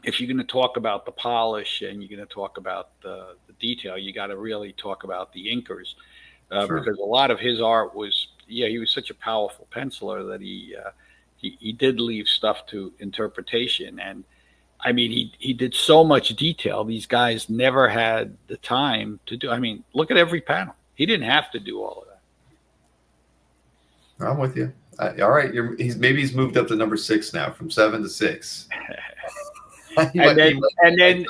if you're going to talk about the polish and you're going to talk about the detail, you got to really talk about the inkers, because a lot of his art was, he was such a powerful penciler that he did leave stuff to interpretation. And I mean, he did so much detail. These guys never had the time to do. I mean, look at every panel. He didn't have to do all of that. I'm with you. All right, he's moved up to number 6 now, from 7 to 6. The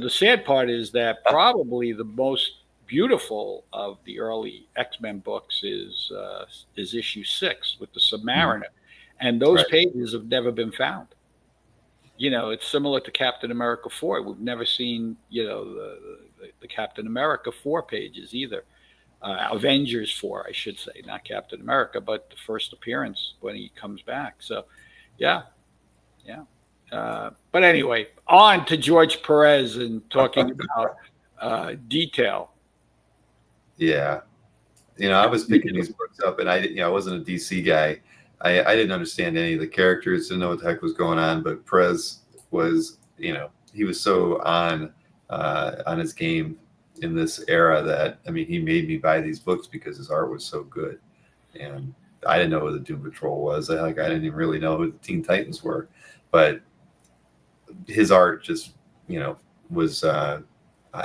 sad part is that probably the most beautiful of the early X-Men books is issue 6 with the Submariner, and those pages have never been found. It's similar to Captain America 4. We've never seen, the Captain America 4 pages either. Avengers 4, I should say, not Captain America, but the first appearance when he comes back. So, yeah. But anyway, on to George Perez and talking about detail. Yeah. I was picking these books up, and I wasn't a DC guy. I didn't understand any of the characters, didn't know what the heck was going on, but Perez was, he was so on his game in this era that, he made me buy these books because his art was so good. And I didn't know who the Doom Patrol was. I didn't even really know who the Teen Titans were, but his art just, was,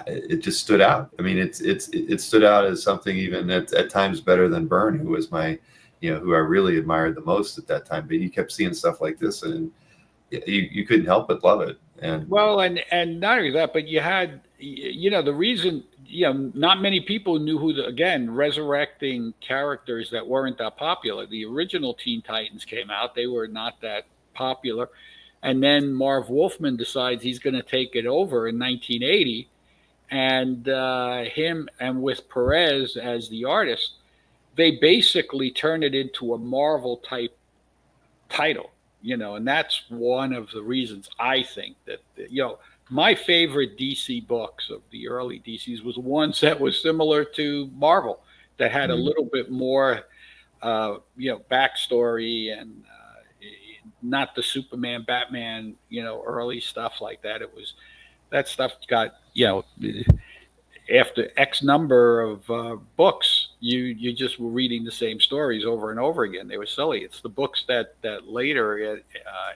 it just stood out. It stood out as something even at times better than Byrne, who was my, who I really admired the most at that time. But you kept seeing stuff like this, and you couldn't help but love it. And not only that, but you had, the reason, not many people knew who resurrecting characters that weren't that popular. The original Teen Titans came out; they were not that popular, and then Marv Wolfman decides he's going to take it over in 1980, and him and with Perez as the artist, they basically turn it into a Marvel type title, and that's one of the reasons I think that, my favorite DC books of the early DCs was ones that was similar to Marvel, that had a little bit more, backstory and not the Superman, Batman, early stuff like that. It was, that stuff got, after X number of books, you just were reading the same stories over and over again. They were silly. It's the books that later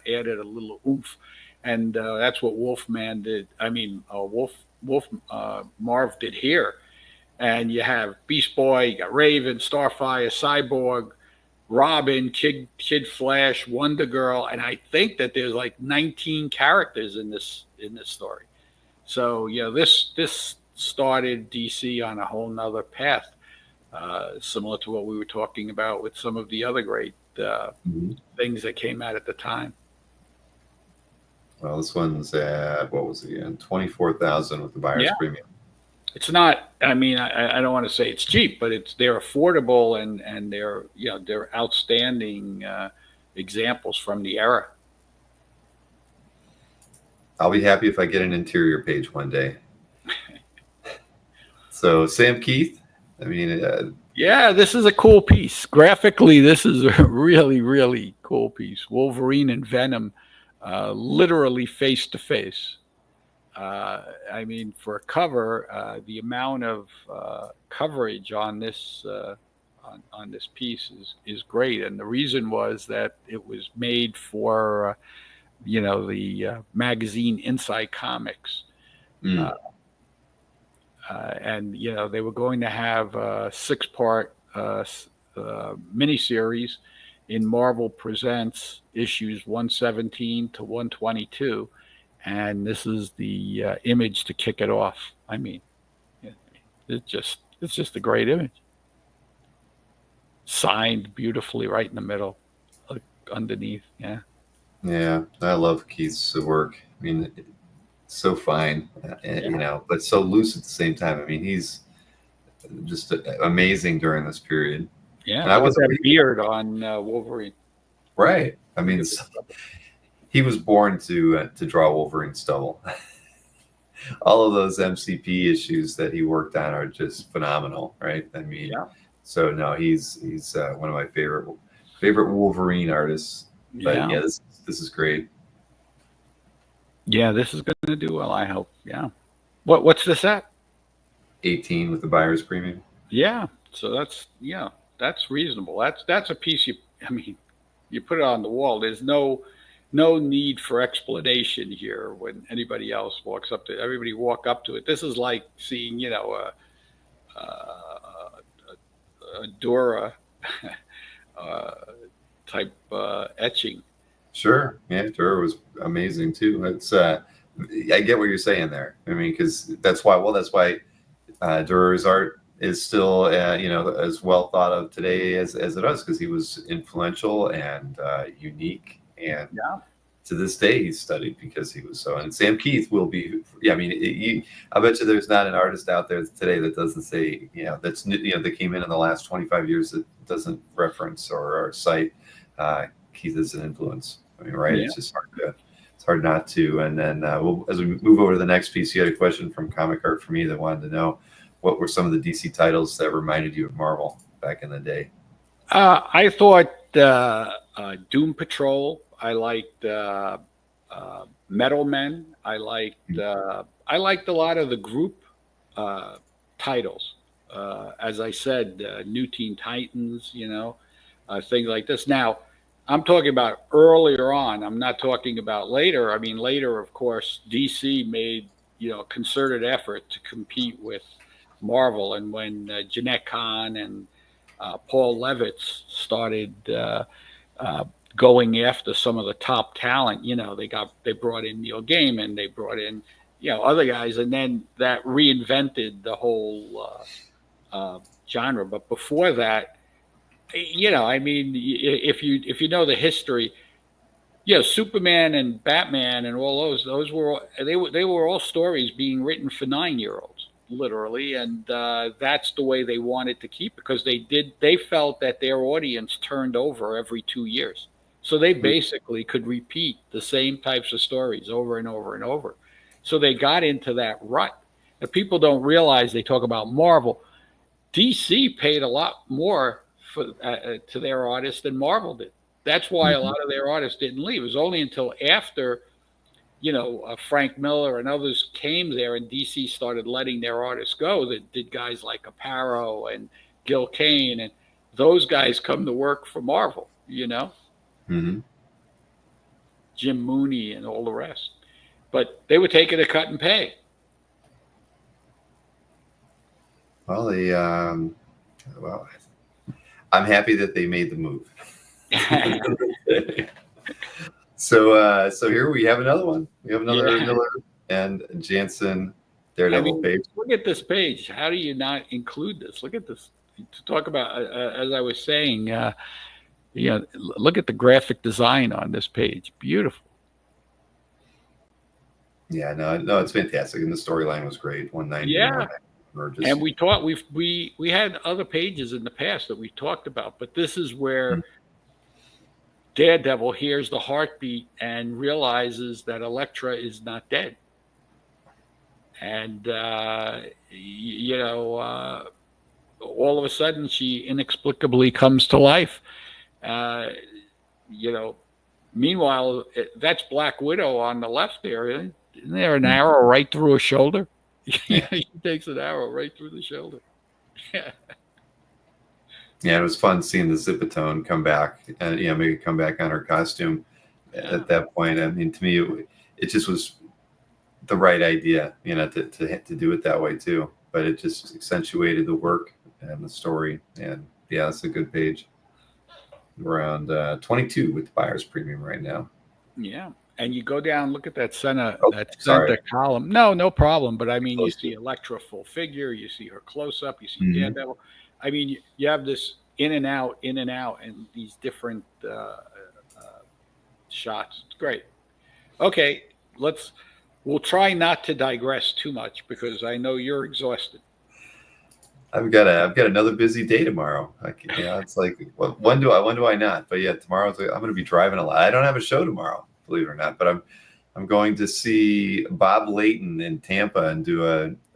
added a little oomph, and that's what Wolfman did. Marv did here. And you have Beast Boy, you got Raven, Starfire, Cyborg, Robin, Kid Flash, Wonder Girl, and I think that there's like 19 characters in this story. So this started DC on a whole nother path, similar to what we were talking about with some of the other great things that came out at the time. Well, this one's at, what was it again? 24,000 with the buyer's premium. It's not, I don't want to say it's cheap, but they're affordable and they're outstanding examples from the era. I'll be happy if I get an interior page one day. So Sam Keith, I mean, Yeah, this is a cool piece. Graphically, this is a really, really cool piece. Wolverine and Venom, literally face to face. I mean, for a cover, the amount of coverage on this on this piece is great, and the reason was that it was made for the magazine Inside Comics. mm, And they were going to have a 6-part miniseries in Marvel Presents issues 117 to 122, and this is the image to kick it off. I mean, it's just a great image, signed beautifully right in the middle, underneath. Yeah, yeah, I love Keith's work. I mean, so fine, but so loose at the same time. I mean, he's just amazing during this period. yeah. And I Look at wasn't that beard on Wolverine. right. I mean, he was born to draw Wolverine stubble. All of those MCP issues that he worked on are just phenomenal, right? I mean, Yeah. so no, he's one of my favorite Wolverine artists. But Yeah, yeah, this is great. yeah. This is going to do well, I hope. Yeah. What's this at? 18 with the buyer's premium. Yeah. So that's reasonable. That's a piece I mean, you put it on the wall. There's no need for explanation here when anybody else walks up to it. Everybody walk up to it. This is like seeing, a Dora type etching. Sure. Yeah, Dura was amazing too. It's I get what you're saying there. I mean, because that's why Dura's art is still as well thought of today as it was, because he was influential and unique, and Yeah. to this day he's studied because he was so. And Sam Keith will be. Yeah, I mean, I bet you there's not an artist out there today that doesn't say that's that came in the last 25 years that doesn't reference or cite Keith as an influence. I mean, right? Yeah. It's just hard not to. And then as we move over to the next piece, you had a question from Comic Art for me that wanted to know what were some of the DC titles that reminded you of Marvel back in the day. I thought Doom Patrol. I liked Metal Men. I liked a lot of the group titles. As I said, New Teen Titans. Things like this. Now, I'm talking about earlier on. I'm not talking about later. I mean, later, of course, DC made a concerted effort to compete with Marvel, and when Jeanette Kahn and Paul Levitz started going after some of the top talent, they brought in Neil Gaiman, they brought in other guys, and then that reinvented the whole genre. But before that, I mean, if you know the history, Superman and Batman and all those were all stories being written for 9-year-olds, literally, and that's the way they wanted to keep it, because they felt that their audience turned over every 2 years, so they basically could repeat the same types of stories over and over and over. So they got into that rut. And people don't realize, they talk about Marvel. DC paid a lot more to their artists than Marvel did. That's why a lot of their artists didn't leave. It was only until after, Frank Miller and others came there and DC started letting their artists go, that did guys like Aparo and Gil Kane, and those guys come to work for Marvel, Mm-hmm. Jim Mooney and all the rest. But they were taking a cut and pay. Well, I'm happy that they made the move. So here we have another one. We have another Miller and Jansen Daredevil page. Look at this page. How do you not include this? Look at this. To talk about, as I was saying, look at the graphic design on this page. Beautiful. Yeah, no, it's fantastic, and the storyline was great. 190. Yeah. And we had other pages in the past that we talked about, but this is where Daredevil hears the heartbeat and realizes that Elektra is not dead. And all of a sudden she inexplicably comes to life. Uh, you know, Meanwhile, that's Black Widow on the left there. Isn't there an arrow right through her shoulder? Yeah. She takes an arrow right through the shoulder. Yeah. Yeah, it was fun seeing the Zipatone come back and make a comeback on her costume at that point. I mean, to me, it just was the right idea, to do it that way too. But it just accentuated the work and the story. And yeah, it's a good page. Around 22 with the buyer's premium right now. Yeah. And you go down, look at that center Sorry. column. No problem. But I mean, you see Elektra full figure, you see her close up, you see Daredevil. I mean, you have this in and out, and these different shots. It's great. Okay, we'll try not to digress too much because I know you're exhausted. I've got another busy day tomorrow. It's like, when do I not? But yeah, tomorrow I'm going to be driving a lot. I don't have a show tomorrow, believe it or not. But I'm going to see Bob Layton in Tampa and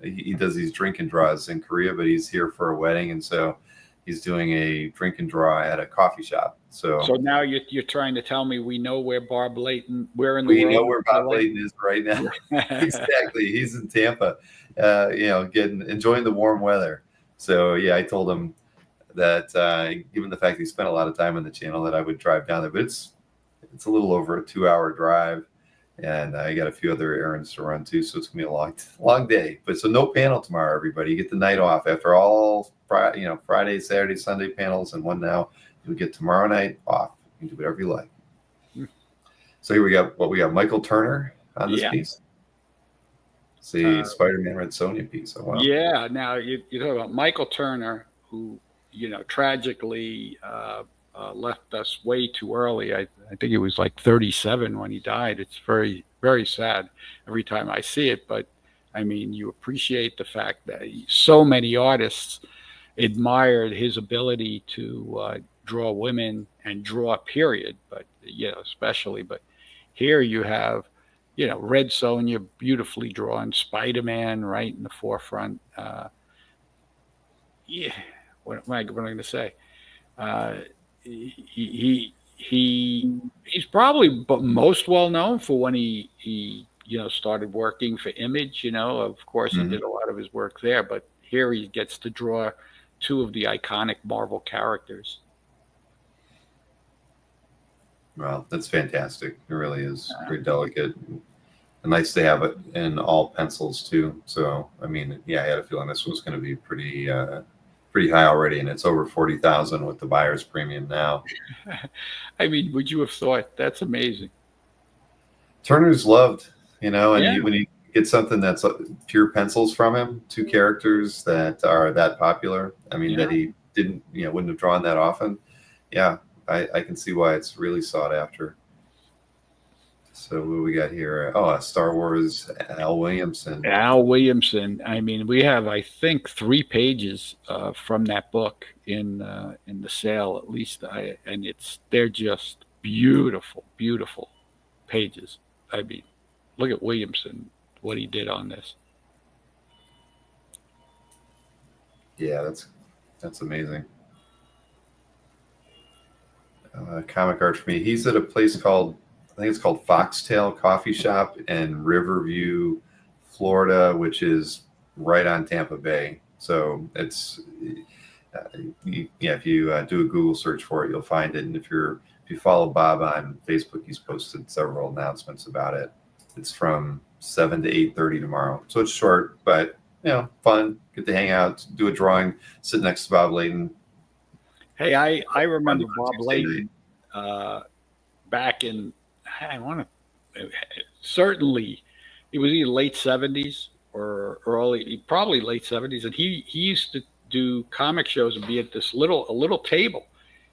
he does these drink and draws in Korea, but he's here for a wedding, and so he's doing a drink and draw at a coffee shop. So now you're trying to tell me we know where Bob Layton, we know where Bob Layton is right now. Exactly, he's in Tampa, enjoying the warm weather. So yeah, I told him that given the fact he spent a lot of time on the channel, that I would drive down there. But it's a little over a 2-hour drive, and I got a few other errands to run too. So it's gonna be a long day. But so no panel tomorrow, everybody. You get the night off after all Friday, Saturday, Sunday panels and one now. You get tomorrow night off. You can do whatever you like. So here we got Michael Turner on this piece. See, Spider-Man Red Sonja piece. Oh, wow. Yeah. Now you talk about Michael Turner, who tragically left us way too early. I think he was like 37 when he died. It's very, very sad every time I see it. But I mean, you appreciate the fact that so many artists admired his ability to draw women and draw period, but especially. But here you have. Red Sonja, beautifully drawn. Spider-Man, right in the forefront. What am I going to say? He's probably most well known for when he started working for Image. Of course, he did a lot of his work there, but here he gets to draw two of the iconic Marvel characters. Well, that's fantastic. It really is very delicate. And nice to have it in all pencils too. So, I mean, I had a feeling this was going to be pretty high already, and it's over 40,000 with the buyer's premium now. I mean, would you have thought? That's amazing. Turner's loved, when you get something that's pure pencils from him, two characters that are that popular. I mean, that he didn't, wouldn't have drawn that often. Yeah. I can see why it's really sought after. So what we got here? Star Wars, Al Williamson. I mean, we have, I think, 3 pages from that book in the sale, at least. And they're just beautiful, beautiful pages. I mean, look at Williamson, what he did on this. Yeah, that's amazing. Comic art for me. He's at a place called, I think it's called Foxtail Coffee Shop in Riverview, Florida, which is right on Tampa Bay. So it's, if you do a Google search for it, you'll find it. And if you follow Bob on Facebook, he's posted several announcements about it. It's from 7 to 8:30 tomorrow. So it's short, but fun. Get to hang out, do a drawing, sit next to Bob Layton. Hey, I remember Bob Layton back in, certainly it was either late 70s or probably late 70s, and he used to do comic shows and be at this little table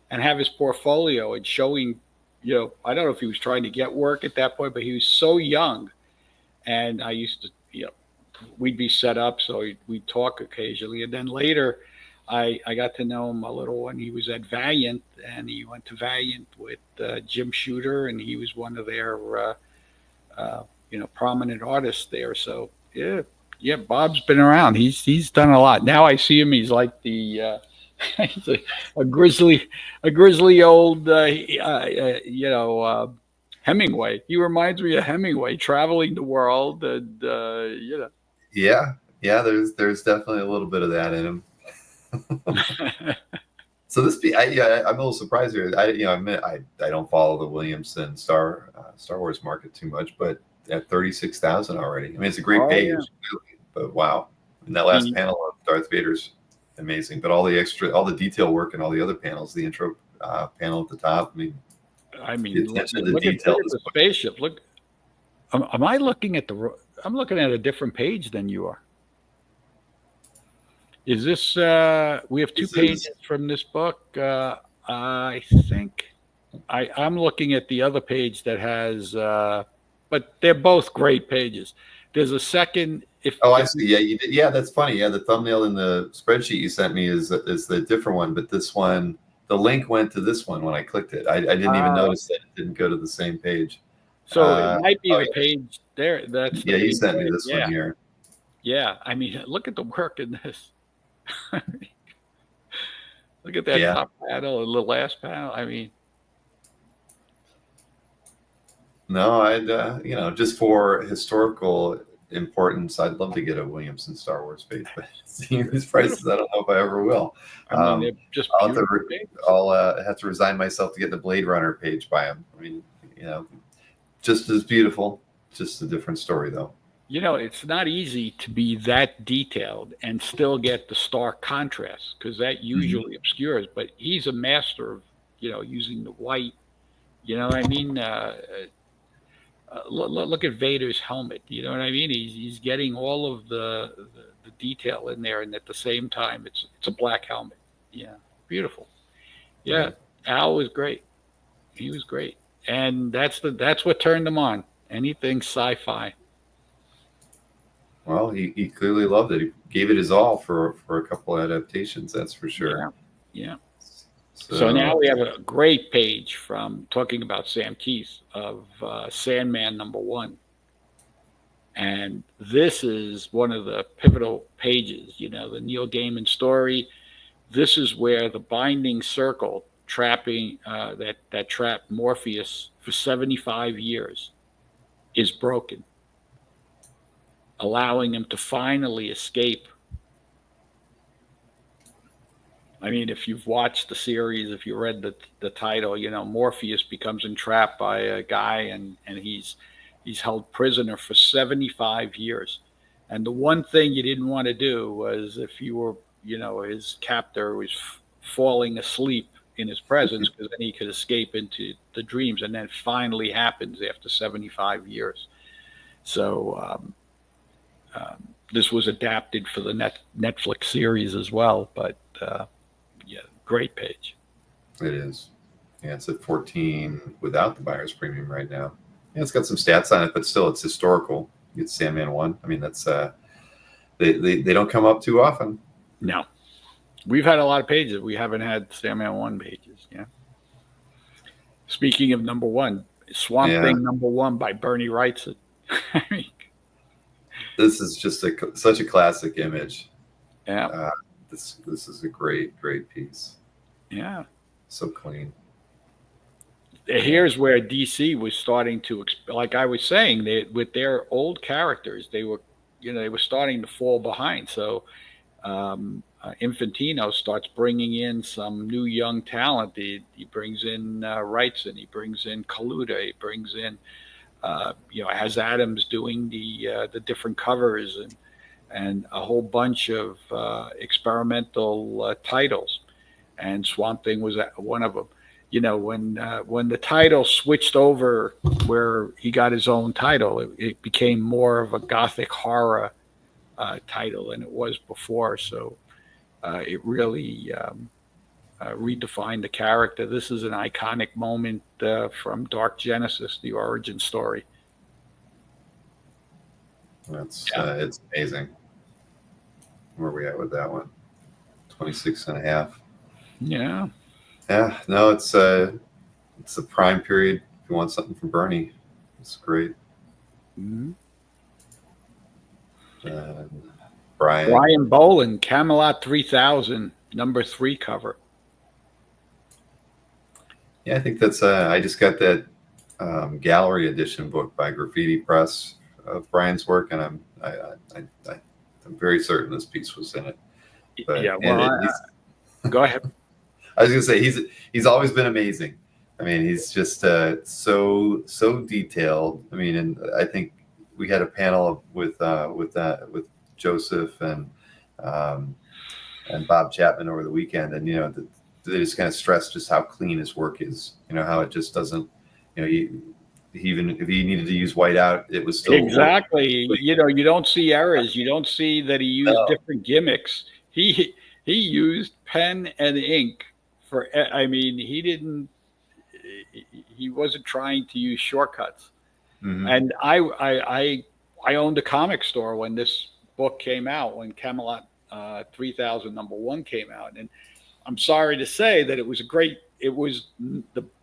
and have his portfolio and showing, I don't know if he was trying to get work at that point, but he was so young, and I used to, we'd be set up, so we'd talk occasionally, and then later I got to know him a little when he was at Valiant, and he went to Valiant with Jim Shooter, and he was one of their, prominent artists there. So, yeah, Yeah, Bob's been around. He's done a lot. Now I see him. He's like he's a grizzly old Hemingway. He reminds me of Hemingway, traveling the world, and Yeah, yeah. There's definitely a little bit of that in him. So I'm a little surprised here. I don't follow the Williamson Star Wars market too much, but at 36,000 already. I mean, it's a great page, yeah. really, but wow! And that last panel of Darth Vader's amazing. But all the detail work and all the other panels, the intro panel at the top. I mean, the attention to look detail. at the spaceship. Look, am I looking at I'm looking at a different page than you are. Is this? We have two pages from this book. I think I'm looking at the other page that has, but they're both great pages. There's a second. I see. Yeah, you did. Yeah, that's funny. Yeah, the thumbnail in the spreadsheet you sent me is the different one, but this one, the link went to this one when I clicked it. I didn't even notice that it didn't go to the same page. So it might be the page there. That's you sent me this one here. Yeah, I mean, look at the work in this. Look at that top panel and the last panel. I mean, no, I'd just for historical importance, I'd love to get a Williamson Star Wars page, but seeing these prices, I don't know if I ever will. I mean, just I'll have to resign myself to get the Blade Runner page by him. I mean, just as beautiful, just a different story though. It's not easy to be that detailed and still get the stark contrast, because that usually obscures, but he's a master of, using the white, what I mean? Look at Vader's helmet. You know what I mean? He's getting all of the detail in there, and at the same time, it's a black helmet. Yeah, beautiful. Yeah, Al was great. He was great, and that's what turned him on. Anything sci-fi. Well, he clearly loved it. He gave it his all for a couple adaptations. That's for sure. Yeah. So now we have a great page from talking about Sam Keith of Sandman #1. And this is one of the pivotal pages, the Neil Gaiman story. This is where the binding circle trapping that trapped Morpheus for 75 years is broken, allowing him to finally escape. I mean, if you've watched the series, if you read the title, Morpheus becomes entrapped by a guy, and he's held prisoner for 75 years. And the one thing you didn't want to do was, if you were, his captor was falling asleep in his presence, because then he could escape into the dreams. And that finally happens after 75 years. So this was adapted for the Netflix series as well, but great page. It is. Yeah, it's at 14 without the buyer's premium right now. Yeah, it's got some stats on it, but still, it's historical. It's Sandman 1. I mean, that's they don't come up too often. No, we've had a lot of pages. We haven't had Sandman 1 pages. Yeah. Speaking of #1, Swamp Thing #1 by Bernie Wrightson. This is just such a classic image. Yeah. This is a great piece. Yeah. So clean. Here's where DC was starting to, like I was saying, with their old characters, they were starting to fall behind. So Infantino starts bringing in some new young talent. He brings in Wrightson, he brings in Kaluta, he brings in has Adams doing the different covers and a whole bunch of experimental titles, and Swamp Thing was one of them. When the title switched over, where he got his own title, it became more of a gothic horror title than it was before. So it really redefined the character. This is an iconic moment from Dark Genesis, the origin story. It's amazing. Where are we at with that one? 26.5. Yeah. Yeah. No, it's a prime period. If you want something from Bernie, it's great. Mm-hmm. Uh, Brian. Brian Boland, Camelot 3000, number 3 cover. Yeah, I think that's. I just got that gallery edition book by Graffiti Press of Brian's work, and I'm very certain this piece was in it. But, yeah, well, go ahead. I was gonna say he's always been amazing. I mean, he's just so detailed. I mean, and I think we had a panel with Joseph and Bob Chapman over the weekend, and they just kind of stressed just how clean his work is. How it just doesn't. Even if he needed to use whiteout, it was still exactly. You don't see errors. You don't see that he used different gimmicks. He used pen and ink for. I mean, he wasn't trying to use shortcuts. Mm-hmm. And I owned a comic store when this book came out, when Camelot 3000 number 1 came out, and I'm sorry to say that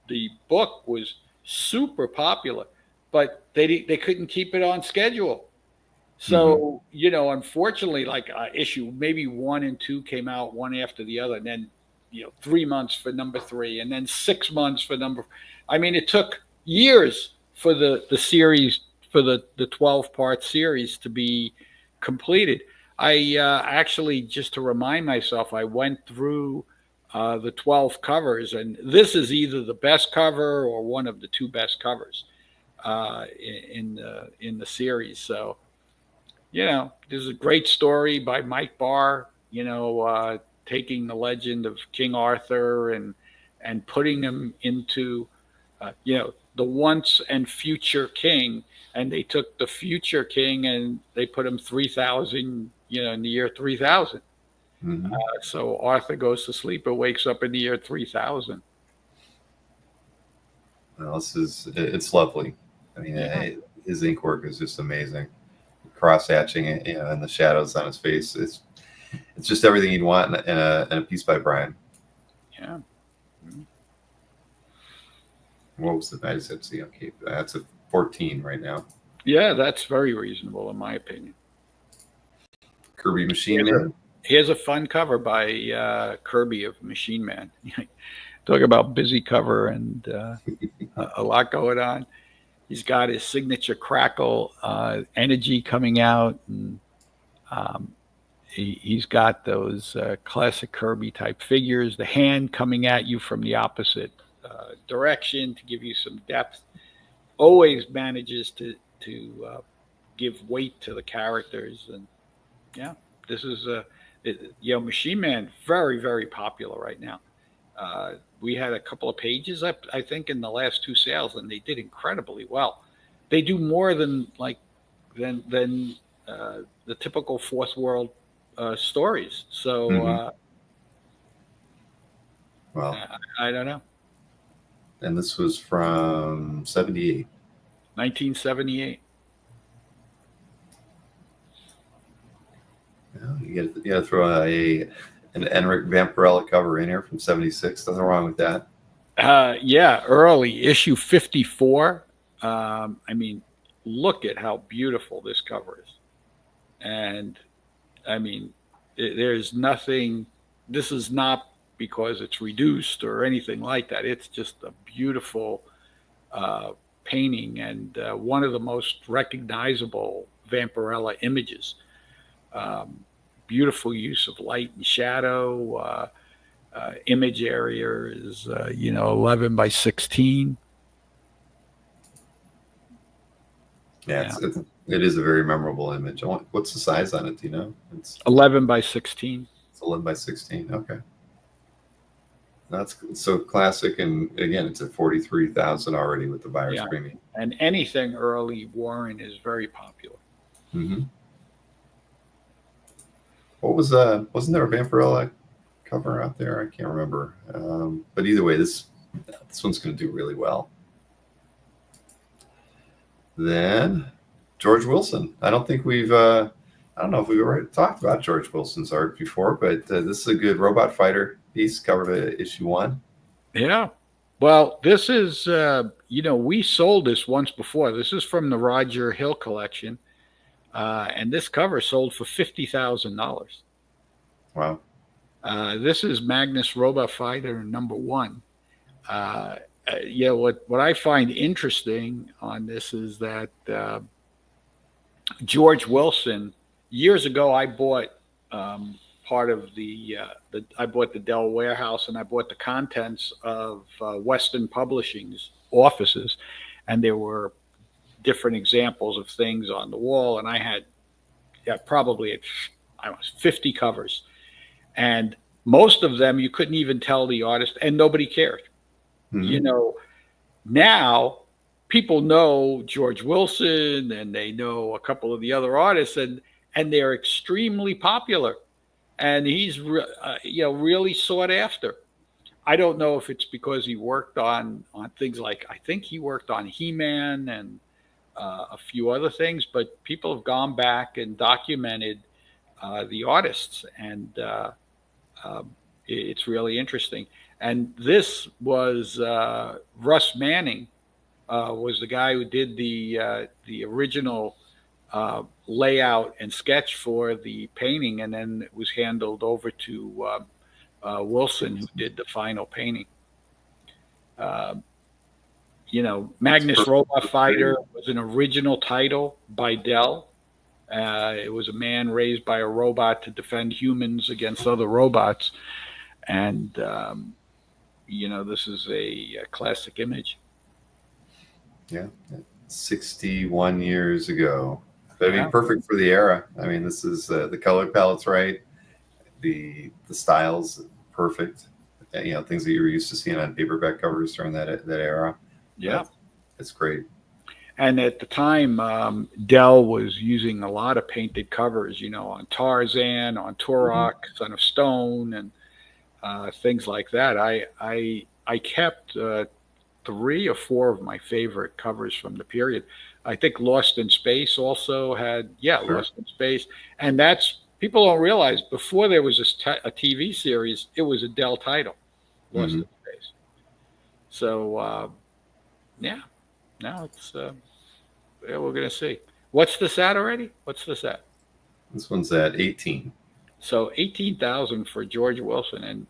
the book was super popular, but they couldn't keep it on schedule. So, unfortunately, like issue maybe 1 and 2 came out one after the other, and then 3 months for number 3, and then 6 months for number. I mean, it took years for the series, for the 12-part series to be completed. I actually, just to remind myself, I went through the 12 covers, and this is either the best cover or one of the 2 best covers in the series. So, this is a great story by Mike Barr. Taking the legend of King Arthur and putting him into the once and future king, and they took the future king and they put him 3000, in the year 3000. Mm-hmm. So Arthur goes to sleep and wakes up in the year 3000. Well, it's lovely. I mean, his ink work is just amazing. Cross hatching, and the shadows on his face. It's just everything you'd want in a piece by Brian. Yeah. Mm-hmm. What was the? I just have to see. Okay, that's a 14 right now. Yeah, that's very reasonable in my opinion. Kirby Machine Man. Here's a fun cover by Kirby of Machine Man. Talk about busy cover and a lot going on. He's got his signature crackle energy coming out, and he's got those classic Kirby type figures. The hand coming at you from the opposite direction to give you some depth. Always manages to give weight to the characters, and this is Machine Man, very, very popular right now. We had a couple of pages up, I think, in the last 2 sales, and they did incredibly well. They do more than the typical Fourth World stories. So, well, I don't know. And this was from 78. 1978. You got to throw an Enric Vampirella cover in here from 76. Nothing wrong with that. Early issue 54. I mean, look at how beautiful this cover is. And I mean, there's nothing, this is not because it's reduced or anything like that. It's just a beautiful painting, and one of the most recognizable Vampirella images. Beautiful use of light and shadow. Image area is 11 by 16. Yeah. It is a very memorable image. What's the size on it? Do you know? It's 11 by 16. It's 11 by 16. Okay. That's so classic, and again, it's at 43,000 already with the buyer's premium. And anything early Warren is very popular. Mm-hmm. What was wasn't there a Vampirella cover out there? I can't remember. But either way, this one's going to do really well. Then George Wilson. I don't think we've I don't know if we've already talked about George Wilson's art before, but this is a good robot fighter piece, covered by issue 1. Yeah. Well, this is we sold this once before. This is from the Roger Hill collection. and this cover sold for $50,000. Wow. This is Magnus Robot Fighter #1. What I find interesting on this is that George Wilson, years ago, I bought part of I bought the Dell warehouse, and I bought the contents of Western Publishing's offices, and there were different examples of things on the wall, and I had probably 50 covers, and most of them you couldn't even tell the artist, and nobody cared. Mm-hmm. Now people know George Wilson, and they know a couple of the other artists, and they're extremely popular, and he's really sought after. I don't know if it's because he worked on things like, I think he worked on He-Man and a few other things, but people have gone back and documented the artists, and it's really interesting. And this was Russ Manning was the guy who did the original layout and sketch for the painting, and then it was handled over to Wilson, who did the final painting. Magnus Robot Fighter was an original title by Dell. It was a man raised by a robot to defend humans against other robots. And, this is a classic image. Yeah, 61 years ago. But I mean, perfect for the era. I mean, this is the color palette's right. The style's perfect. Things that you were used to seeing on paperback covers during that era. Yeah, it's great. And at the time, Dell was using a lot of painted covers, on Tarzan, on Turok, Son of Stone, and things like that. I kept 3 or 4 of my favorite covers from the period. I think Lost in Space also had, sure. Lost in Space, and that's, people don't realize, before there was a TV series, it was a Dell title, Lost in Space. So. Now it's we're going to see. What's this at already? What's this at? This one's at 18. So 18,000 for George Wilson, and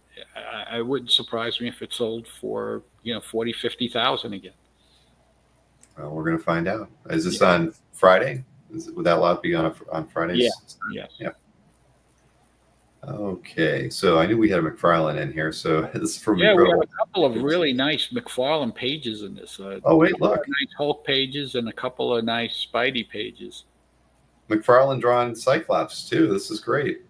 I wouldn't surprise me if it sold for 40, 50,000 again. Well, we're going to find out. Is this on Friday? Would that lot be on Fridays? Yeah. Okay, so I knew we had a McFarlane in here. So this is from we have a couple of really nice McFarlane pages in this. Oh wait, look! Nice Hulk pages and a couple of nice Spidey pages. McFarlane drawn Cyclops too. This is great.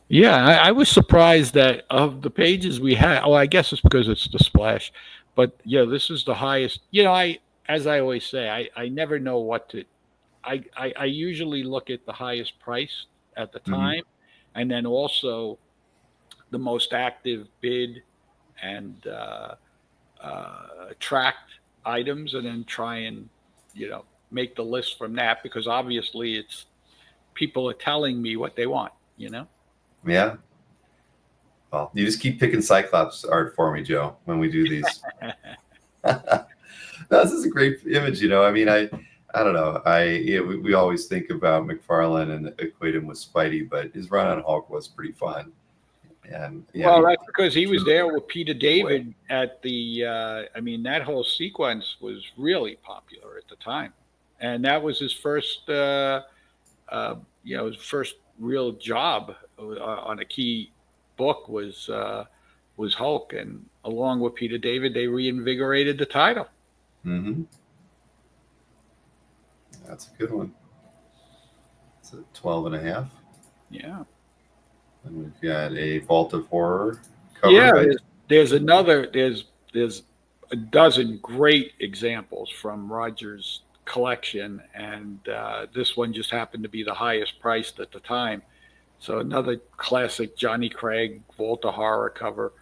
Yeah, I was surprised that of the pages we had. Oh, I guess it's because it's the splash, but this is the highest. As I always say, I never know what to. I usually look at the highest price at the time. And then also the most active bid and tracked items, and then try and, make the list from that, because obviously it's people are telling me what they want, Yeah. Well, you just keep picking Cyclops art for me, Joe, when we do these. No, this is a great image, I mean, I don't know. We always think about McFarlane and equate him with Spidey, but his run on Hulk was pretty fun. And that's because he was there with Peter David at the. That whole sequence was really popular at the time, and that was his first. His first real job on a key book was Hulk, and along with Peter David, they reinvigorated the title. Mm-hmm. That's a good one. It's a 12.5. Yeah. And we've got a Vault of Horror cover. Yeah, there's a dozen great examples from Roger's collection, and this one just happened to be the highest priced at the time. So another classic Johnny Craig Vault of Horror cover.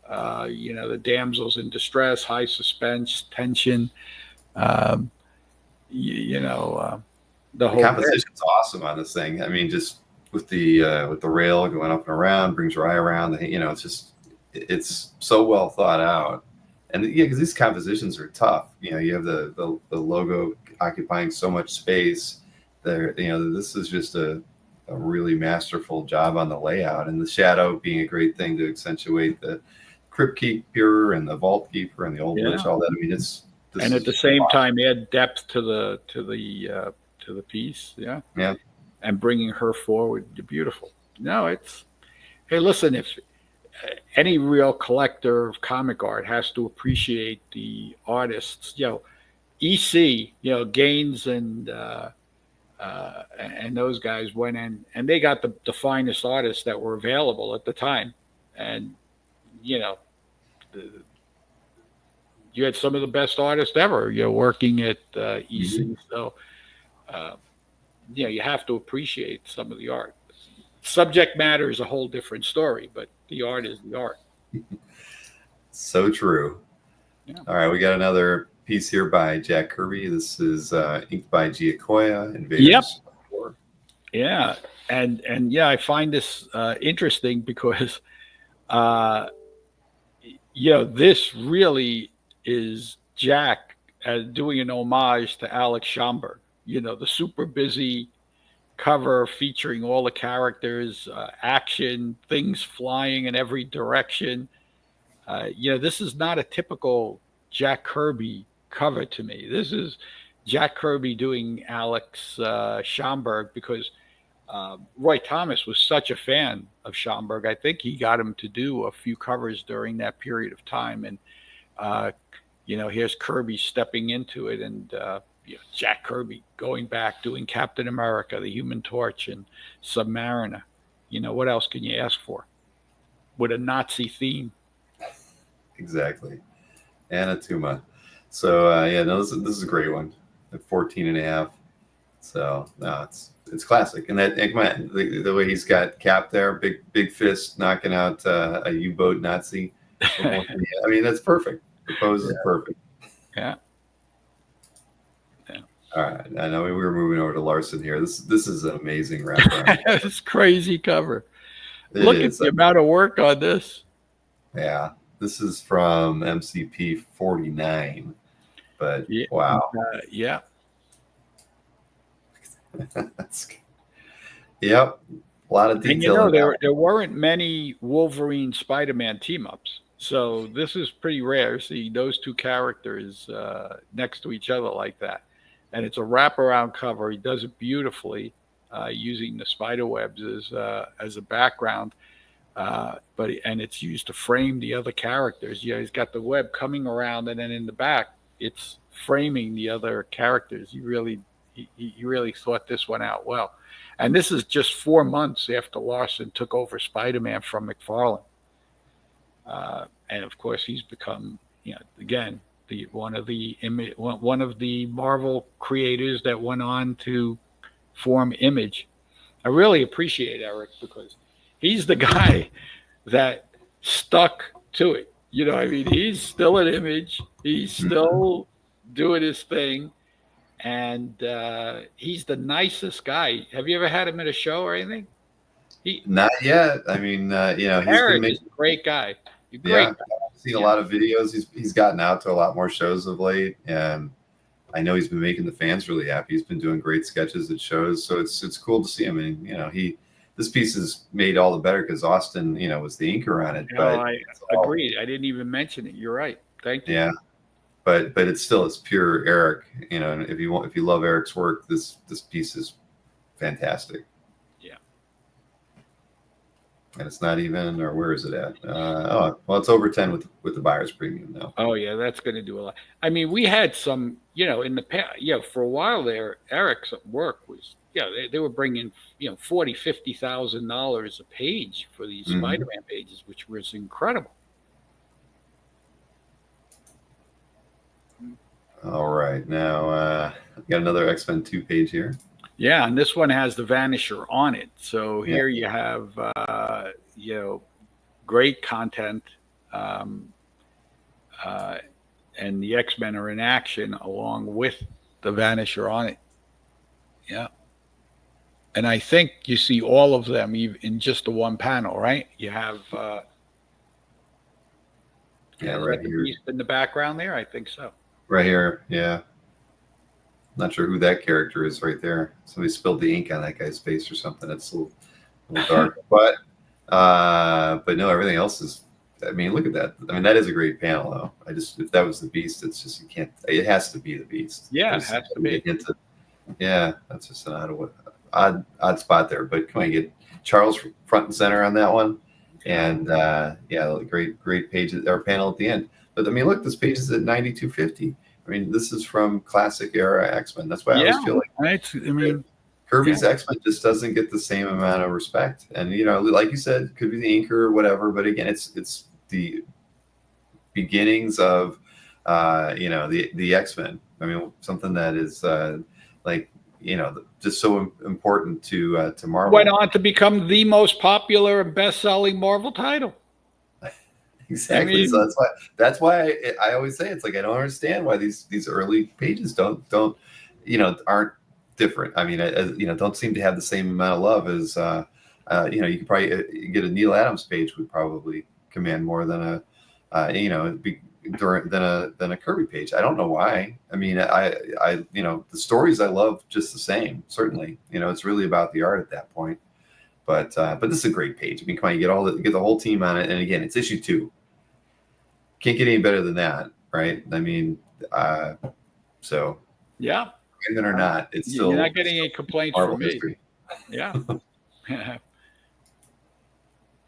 The damsels in distress, high suspense, tension. The whole composition's awesome on this thing. I mean, just with the rail going up and around, brings your eye around. It's so well thought out. And because these compositions are tough. You have the logo occupying so much space, there, this is just a really masterful job on the layout, and the shadow being a great thing to accentuate the Crypt Keeper and the Vault Keeper and the Old Witch, all that. I mean, and at the same time add depth to the piece, yeah, and bringing her forward, beautiful. No, it's, hey, listen, if any real collector of comic art has to appreciate the artists, EC, Gaines and those guys went in and they got the finest artists that were available at the time. And, you had some of the best artists ever, working at EC. Mm-hmm. So, you have to appreciate some of the art. Subject matter is a whole different story, but the art is the art. So true. Yeah. All right, we got another piece here by Jack Kirby. This is inked by Giacoya. Invaders. Yep. Yeah, and I find this interesting because, this really is Jack doing an homage to Alex Schomburg. The super busy cover featuring all the characters, action, things flying in every direction. This is not a typical Jack Kirby cover to me. This is Jack Kirby doing Alex Schomburg because Roy Thomas was such a fan of Schomburg. I think he got him to do a few covers during that period of time. And, here's Kirby stepping into it and, Jack Kirby going back, doing Captain America, the Human Torch, and Submariner. What else can you ask for? With a Nazi theme. Exactly. Anatuma. So, this is a great one. At 14.5. So, no, it's classic. And that Eggman, the way he's got Cap there, big fist knocking out a U-boat Nazi. I mean, that's perfect. The pose is perfect. Yeah. All right. I know we were moving over to Larson here. This is an amazing wraparound. It's crazy cover. Look at the amount of work on this. Yeah. This is from MCP 49. But wow. Yeah. Yep. A lot of detail. And there weren't many Wolverine Spider-Man team-ups. So this is pretty rare. See those two characters next to each other like that. And it's a wraparound cover. He does it beautifully, using the spider webs as a background. And it's used to frame the other characters. He's got the web coming around, and then in the back, it's framing the other characters. He really thought this one out well. And this is just 4 months after Larson took over Spider-Man from McFarlane. And of course, he's become, again, one of the Marvel creators that went on to form Image. I really appreciate Eric because he's the guy that stuck to it. He's still an Image. He's still doing his thing. And he's the nicest guy. Have you ever had him at a show or anything? Not yet. I mean, he's Eric is a great guy. Great. I've seen a lot of videos. He's gotten out to a lot more shows of late, and I know he's been making the fans really happy. He's been doing great sketches at shows, so it's cool to see him. And this piece is made all the better because Austin, was the inker on it. I agreed. I didn't even mention it. You're right. Thank you. Yeah, but it's pure Eric. And if you love Eric's work, this piece is fantastic. And it's not even, or where is it at? It's over 10 with the buyer's premium now. Oh yeah, that's going to do a lot. I mean, we had some, in the past, for a while there, Eric's work was, they were bringing, $40,000-$50,000 a page for these Spider-Man pages, which was incredible. All right, now got another X-Men 2 page here. Yeah, and this one has the Vanisher on it. So here you have, great content, and the X-Men are in action along with the Vanisher on it. Yeah. And I think you see all of them in just the one panel, right? You have right here in the background there. I think so. Right here, yeah. Not sure who that character is right there. Somebody spilled the ink on that guy's face or something. It's a little dark, but no, everything else is. I mean, look at that. I mean, that is a great panel, though. If that was the Beast, it's just you can't. It has to be the Beast. Yeah, it has to be. Yeah, that's just an odd spot there. But can I get Charles front and center on that one? And great page or panel at the end. But I mean, look, this page is at 92.50. I mean, this is from classic era X-Men. That's why I always feel like Kirby's X-Men just doesn't get the same amount of respect. And like you said, it could be the inker or whatever. But again, it's the beginnings of the X-Men. I mean, something that is just so important to Marvel. Went on to become the most popular and best-selling Marvel title. Exactly. I mean, so that's why I always say it's like I don't understand why these early pages don't aren't different. I mean, don't seem to have the same amount of love as you could probably get a Neil Adams page would probably command more than than a Kirby page. I don't know why. I mean, I the stories I love just the same. Certainly, it's really about the art at that point. But this is a great page. I mean, come on, you get the whole team on it, and again, it's issue 2. Can't get any better than that, right? I mean, so yeah, even or not, it's still you're not getting any complaints from me. History. Yeah.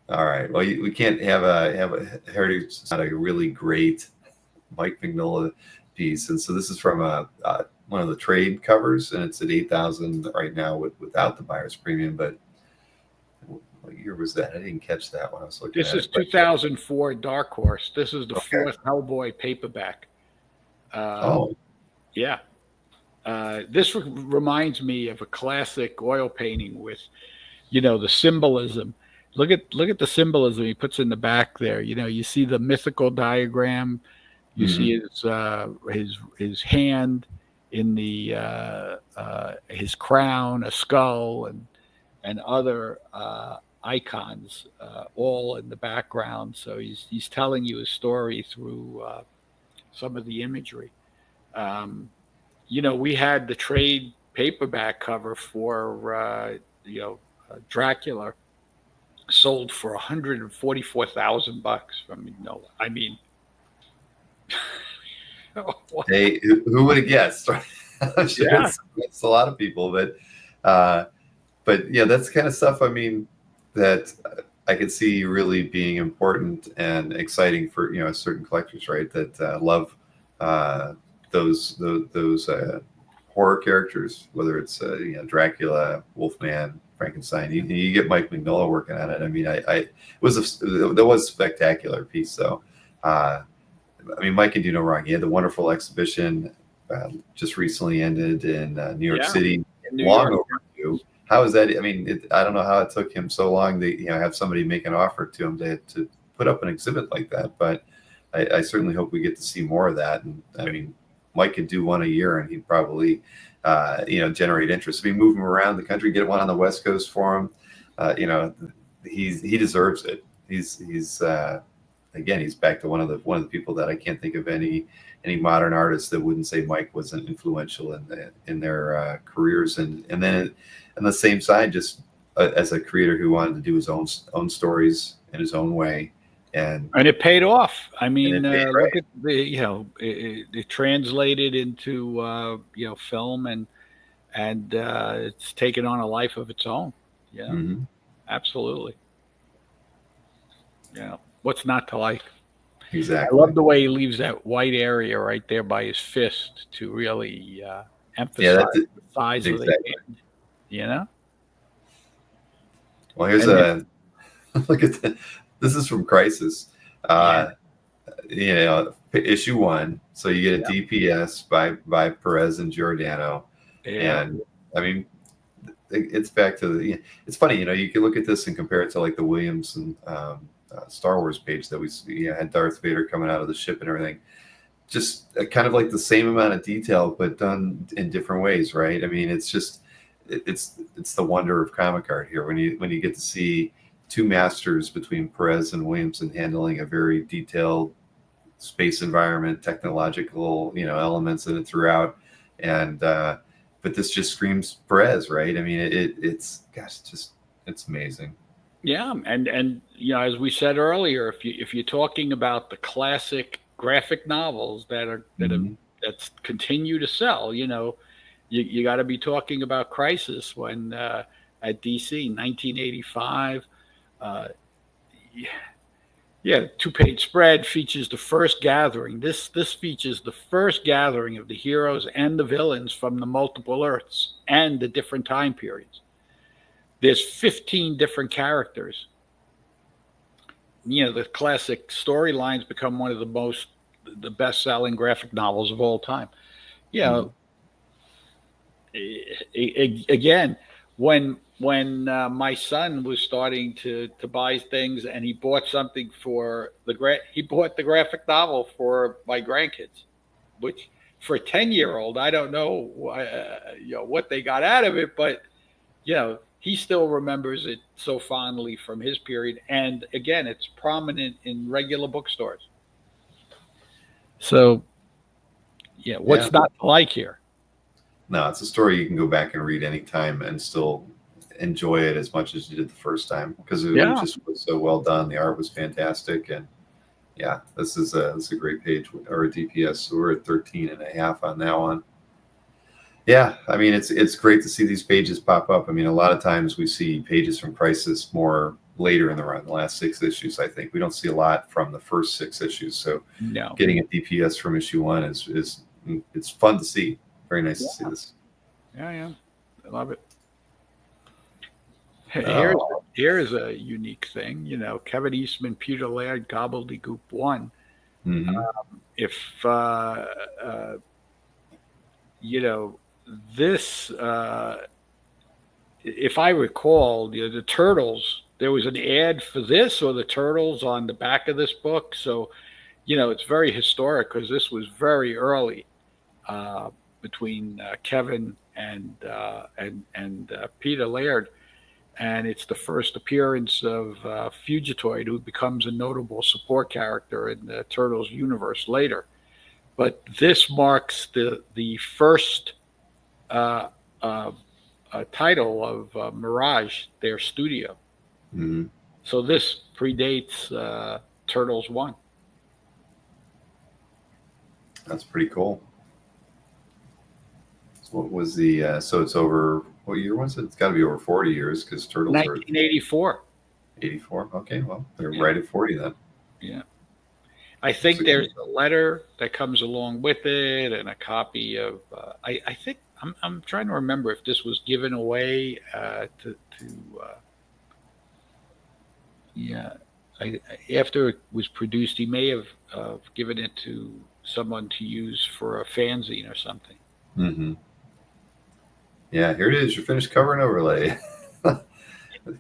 All right. Well, we can't have a Heritage. It's not a really great Mike Mignola piece, and so this is from one of the trade covers, and it's at 8,000 right now without the buyer's premium, but. What year was that? I didn't catch that when I was looking at it. This is 2004 Dark Horse. This is the fourth Hellboy paperback. Yeah. This reminds me of a classic oil painting with, the symbolism. Look at the symbolism he puts in the back there. You see the mythical diagram. You see his hand in the his crown, a skull, and other icons all in the background. So he's telling you a story through some of the imagery. We had the trade paperback cover for Dracula sold for $144,000 from Mignola. I mean, hey, who would have guessed? I'm sure it's a lot of people, but yeah, that's the kind of stuff. I mean, that I could see really being important and exciting for certain collectors, right? That love those horror characters, whether it's Dracula, Wolfman, Frankenstein. You get Mike Mignola working on it. I mean, that was a spectacular piece. So, I mean, Mike can do no wrong. He had the wonderful exhibition just recently ended in New York City, long overdue. How is that? I mean, I don't know how it took him so long to have somebody make an offer to him to put up an exhibit like that. But I certainly hope we get to see more of that. And I mean, Mike could do one a year, and he'd probably generate interest. I mean, move him around the country, get one on the West Coast for him. He deserves it. He's again, he's back to one of the people that I can't think of any modern artist that wouldn't say Mike wasn't influential in their careers. And then on the same side, just as a creator who wanted to do his own stories in his own way, and it paid off. I mean, look at the it translated into film, and it's taken on a life of its own. Yeah, absolutely. Yeah, what's not to like? Exactly. I love the way he leaves that white area right there by his fist to really emphasize the size of the hand. Well, here's look at that. This is from Crisis. Issue 1. So you get a DPS by Perez and Giordano. Yeah. And I mean, it's back to it's funny, you can look at this and compare it to like the Williamson Star Wars page that we had Darth Vader coming out of the ship and everything. Just kind of like the same amount of detail, but done in different ways, right? I mean, it's just it's the wonder of comic art here when you get to see two masters between Perez and Williamson handling a very detailed space environment, technological elements in it throughout, And but this just screams Perez, right? I mean, it's gosh, it's amazing. Yeah, and as we said earlier, if you're talking about the classic graphic novels that continue to sell, you got to be talking about Crisis when at DC 1985. Yeah, two-page spread features the first gathering. This features the first gathering of the heroes and the villains from the multiple Earths and the different time periods. There's 15 different characters. The classic storylines become one of the best-selling graphic novels of all time. Again, when my son was starting to buy things, and he bought something he bought the graphic novel for my grandkids, which for a 10-year-old, I don't know what they got out of it, but he still remembers it so fondly from his period. And again, it's prominent in regular bookstores. So, what's not to like here? No, it's a story you can go back and read anytime and still enjoy it as much as you did the first time, because it just was so well done. The art was fantastic. And this is a great page, or a DPS. So we're at 13.5 on that one. Yeah, I mean, it's great to see these pages pop up. I mean, a lot of times we see pages from Crisis more later in the run, the last 6 issues. I think we don't see a lot from the first 6 issues. So getting a DPS from issue 1 is it's fun to see. Very nice to see this. Yeah, I love it. Here's a unique thing. Kevin Eastman, Peter Laird, Gobbledygook 1. This, if I recall, the Turtles, there was an ad for this or the Turtles on the back of this book. So, it's very historic, because this was very early between Kevin and Peter Laird. And it's the first appearance of Fugitoid, who becomes a notable support character in the Turtles universe later. But this marks the first title of Mirage, their studio. So this predates Turtles 1. That's pretty cool. So what was the so it's over, what year was it? It's got to be over 40 years, because Turtles 1984. are 84. Okay, well, they're right at 40 then. Yeah. I think there's a letter that comes along with it, and a copy of. I think I'm trying to remember if this was given away after it was produced, he may have given it to someone to use for a fanzine or something. Yeah, here it is, your finished cover and overlay.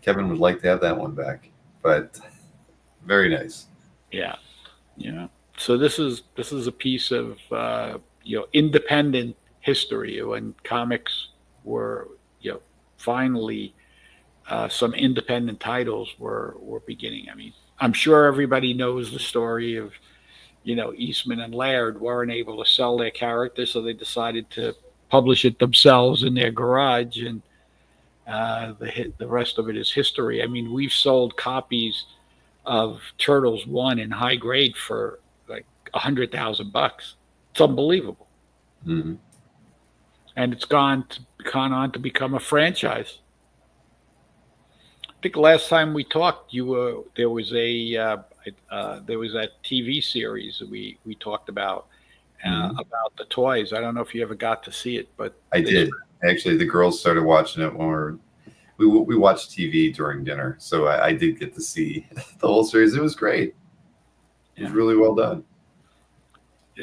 Kevin would like to have that one back, but very nice. Yeah. So this is a piece of independent history when comics were finally some independent titles were beginning. I mean, I'm sure everybody knows the story of Eastman and Laird weren't able to sell their character, so they decided to publish it themselves in their garage, and the rest of it is history. I mean, we've sold copies of Turtles 1 in high grade for like $100,000. It's unbelievable. And it's gone on to become a franchise. I think last time we talked, there was that TV series that we talked about the toys. I don't know if you ever got to see it, but I did. Actually, the girls started watching it when we watched TV during dinner, so I did get to see the whole series. It was great. It was really well done.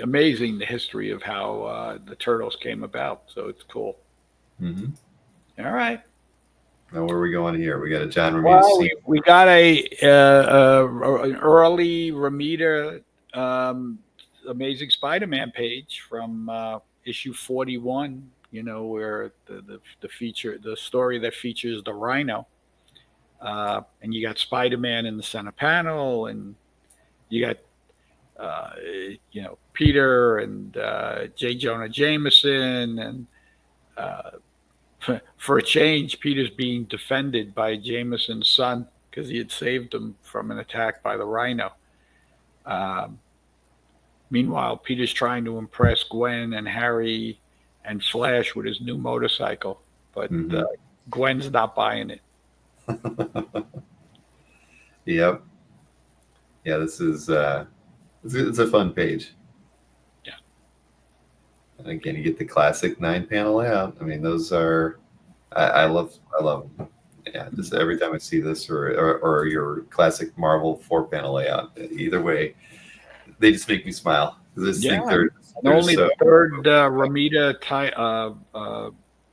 Amazing, the history of how the Turtles came about. So it's cool. All right. Now, where are we going here? We got a John Romita. We got an early Romita Amazing Spider-Man page from issue 41. Where the story that features the Rhino, and you got Spider-Man in the center panel, and you got Peter and J. Jonah Jameson, and for a change, Peter's being defended by Jameson's son because he had saved him from an attack by the Rhino. Meanwhile, Peter's trying to impress Gwen and Harry and Flash with his new motorcycle, but Gwen's not buying it. Yep. Yeah, this is it's a fun page. Yeah. And again, you get the classic 9-panel layout. I mean, those are I love them. Yeah, just every time I see this or your classic Marvel 4-panel layout, either way, they just make me smile. I just think they're only so, the third Romita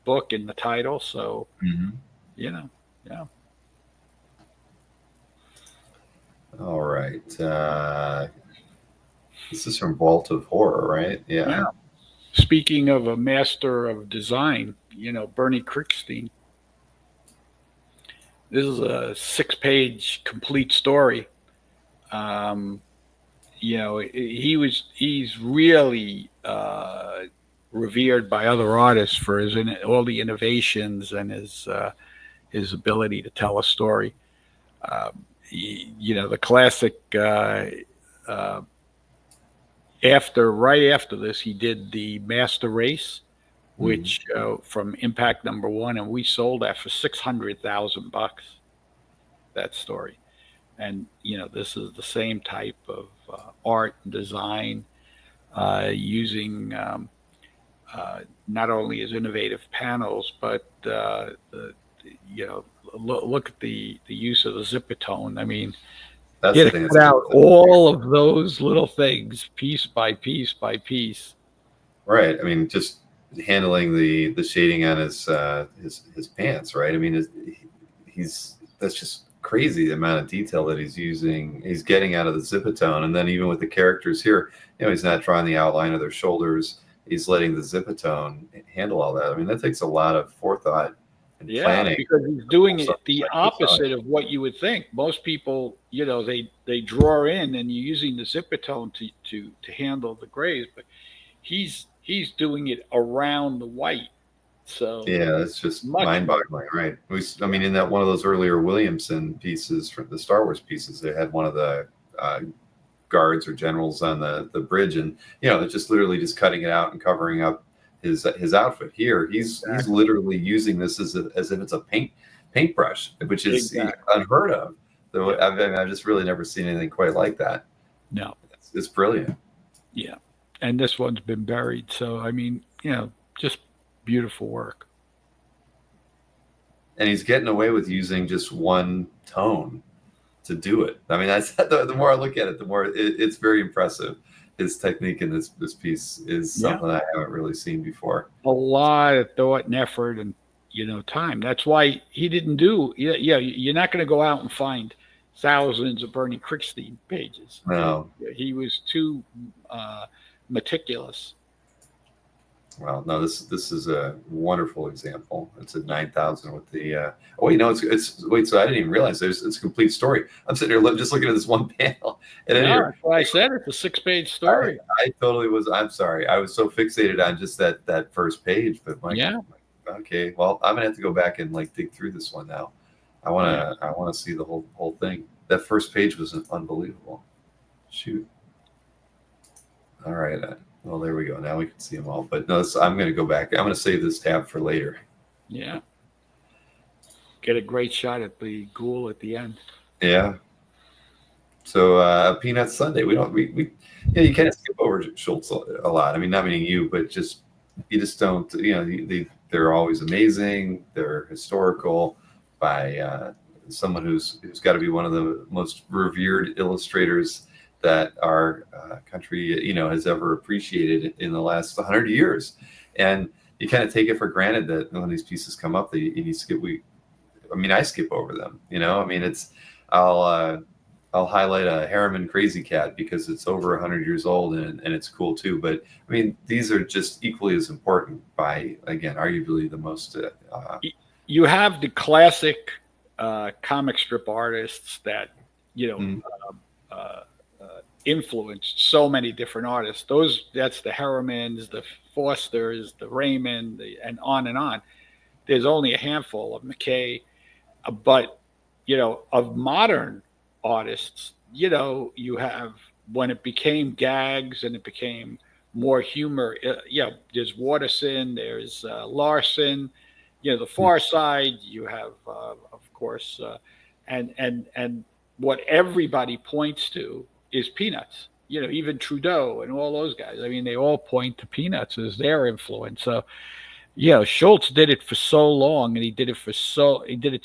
book in the title, so yeah. All right. This is from Vault of Horror, right? Yeah. Speaking of a master of design, Bernie Krigstein. This is a 6-page complete story. He's really revered by other artists for all the innovations and his ability to tell a story. The classic. Right after this, he did the Master Race, which from Impact #1, and we sold that for $600,000. That story, and this is the same type of art and design, using not only his innovative panels, but look at the use of the Zippertone. I mean, he had to cut out all of those little things piece by piece by piece. Right. I mean, just handling the shading on his pants. Right. I mean, that's just crazy the amount of detail that he's using. He's getting out of the Zippertone, and then even with the characters here, he's not drawing the outline of their shoulders. He's letting the Zippertone handle all that. I mean, that takes a lot of forethought. Yeah, because he's doing it the opposite of what you would think. Most people, they draw in and you're using the Zippertone to handle the grays, but he's doing it around the white. So yeah, that's just mind-boggling, right? In that one of those earlier Williamson pieces from the Star Wars pieces, they had one of the guards or generals on the bridge, and it's just literally just cutting it out and covering up his outfit. Here he's literally using this as if it's a paintbrush, which is unheard of. So I've just really never seen anything quite like that. No, it's brilliant. Yeah, and this one's been buried, so I mean, just beautiful work. And he's getting away with using just one tone to do it. I mean, that's the more I look at it, the more it's very impressive. His technique in this piece is something I haven't really seen before. A lot of thought and effort and time. That's why he didn't do. You're not going to go out and find thousands of Bernie Krigstein pages. No, he was too meticulous. Well, no, this is a wonderful example. It's a 9,000 with the. It's wait. So I didn't even realize it's a complete story. I'm sitting here just looking at this one panel. And that's why I said it's a 6-page story. I totally was. I'm sorry. I was so fixated on just that first page. But okay. Well, I'm gonna have to go back and dig through this one now. I wanna see the whole thing. That first page was unbelievable. Shoot. All right. Well, there we go. Now we can see them all. But no, I'm going to go back. I'm going to save this tab for later. Yeah. Get a great shot at the ghoul at the end. Yeah. So Peanut Sunday. You kind of skip over Schultz a lot. I mean, not meaning you, but you just don't. They're always amazing. They're historical by someone who's got to be one of the most revered illustrators that our country, has ever appreciated in the last 100 years. And you kind of take it for granted that when these pieces come up, I skip over them, I'll highlight a Harriman Crazy Cat because it's over 100 years old and it's cool too. But these are just equally as important by, again, arguably the most. You have the classic comic strip artists that, influenced so many different artists. That's the Harrimans, the Fosters, the Raymond, and on and on. There's only a handful of McKay, but of modern artists, you have when it became gags and it became more humor. There's Waterson, there's Larson, the Far Side. You have, of course, and what everybody points to is Peanuts. Even Trudeau and all those guys. I mean, they all point to Peanuts as their influence. So, Schultz did it for so long, and he did it